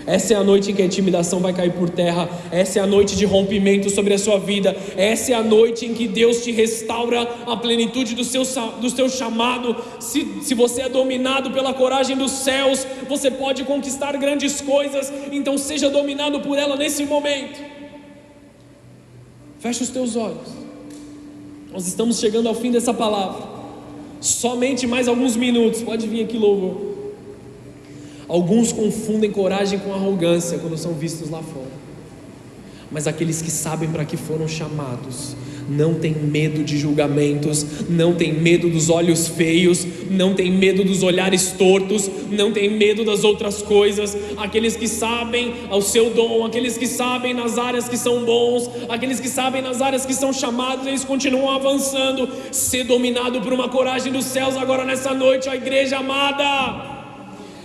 Essa é a noite em que a intimidação vai cair por terra. Essa é a noite de rompimento sobre a sua vida. Essa é a noite em que Deus te restaura a plenitude do seu chamado. Se você é dominado pela coragem dos céus, você pode conquistar grandes coisas. Então seja dominado por ela nesse momento. Feche os teus olhos. Nós estamos chegando ao fim dessa palavra. Somente mais alguns minutos. Pode vir aqui, louvor. Alguns confundem coragem com arrogância quando são vistos lá fora. Mas aqueles que sabem para que foram chamados não tem medo de julgamentos, não tem medo dos olhos feios, não tem medo dos olhares tortos, não tem medo das outras coisas. Aqueles que sabem ao seu dom, aqueles que sabem nas áreas que são bons, aqueles que sabem nas áreas que são chamados, eles continuam avançando. Ser dominado por uma coragem dos céus agora nessa noite, ó igreja amada.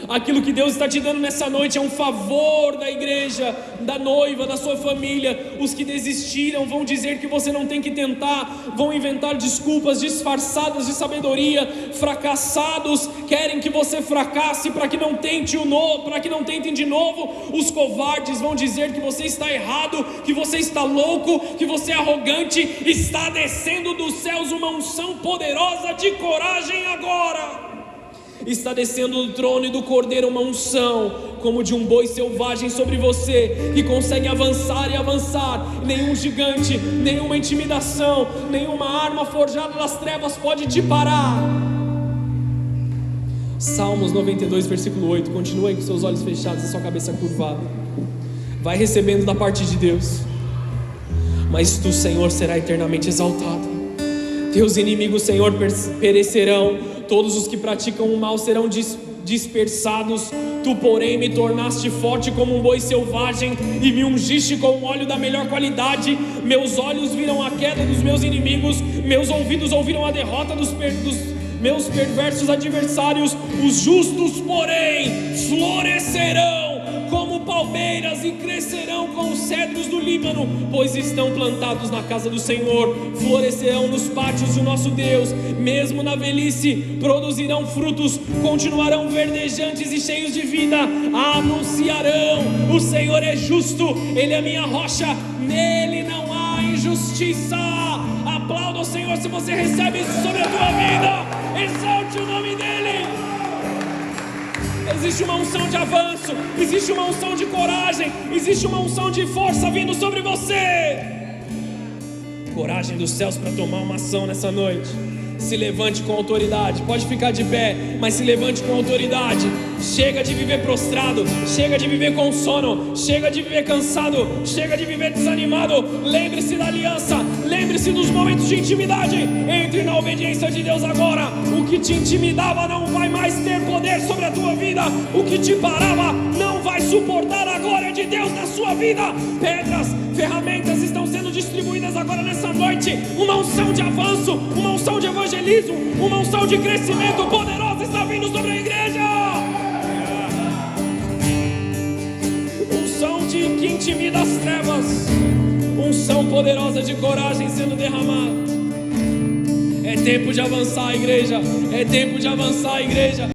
Aquilo que Deus está te dando nessa noite é um favor da igreja, da noiva, da sua família. Os que desistiram vão dizer que você não tem que tentar, vão inventar desculpas disfarçadas de sabedoria. Fracassados querem que você fracasse para que não tente para que não tentem de novo. Os covardes vão dizer que você está errado, que você está louco, que você é arrogante. Está descendo dos céus uma unção poderosa de coragem agora. Está descendo do trono e do cordeiro uma unção como de um boi selvagem sobre você, que consegue avançar e avançar. Nenhum gigante, nenhuma intimidação, nenhuma arma forjada das trevas pode te parar. Salmos 92 versículo 8. Continua aí com seus olhos fechados e sua cabeça curvada. Vai recebendo da parte de Deus. Mas tu, Senhor, será eternamente exaltado. Teus inimigos, Senhor, perecerão. Todos os que praticam o mal serão dispersados. Tu, porém, me tornaste forte como um boi selvagem e me ungiste com um óleo da melhor qualidade. Meus olhos viram a queda dos meus inimigos, meus ouvidos ouviram a derrota dos meus perversos adversários. Os justos, porém, florescerão como palmeiras e crescerão como os cedros do Líbano, pois estão plantados na casa do Senhor. Florescerão nos pátios do nosso Deus. Mesmo na velhice produzirão frutos, continuarão verdejantes e cheios de vida. Anunciarão: o Senhor é justo, Ele é minha rocha, nele não há injustiça. Aplauda o Senhor se você recebe isso sobre a tua vida. Exalte o nome dEle. Existe uma unção de avanço, existe uma unção de coragem, existe uma unção de força vindo sobre você. Coragem dos céus para tomar uma ação nessa noite. Se levante com autoridade. Pode ficar de pé, mas se levante com autoridade. Chega de viver prostrado, chega de viver com sono, chega de viver cansado, chega de viver desanimado. Lembre-se da aliança, lembre-se dos momentos de intimidade. Entre na obediência de Deus agora. O que te intimidava não vai mais ter poder sobre a tua vida. O que te parava não vai suportar a glória de Deus na sua vida. Pedras, ferramentas estão sendo distribuídas agora nessa noite uma unção de avanço, uma unção de evangelismo, uma unção de crescimento poderosa está vindo sobre a igreja. Unção que intimida as trevas, unção poderosa de coragem sendo derramada. É tempo de avançar, igreja. É tempo de avançar, igreja.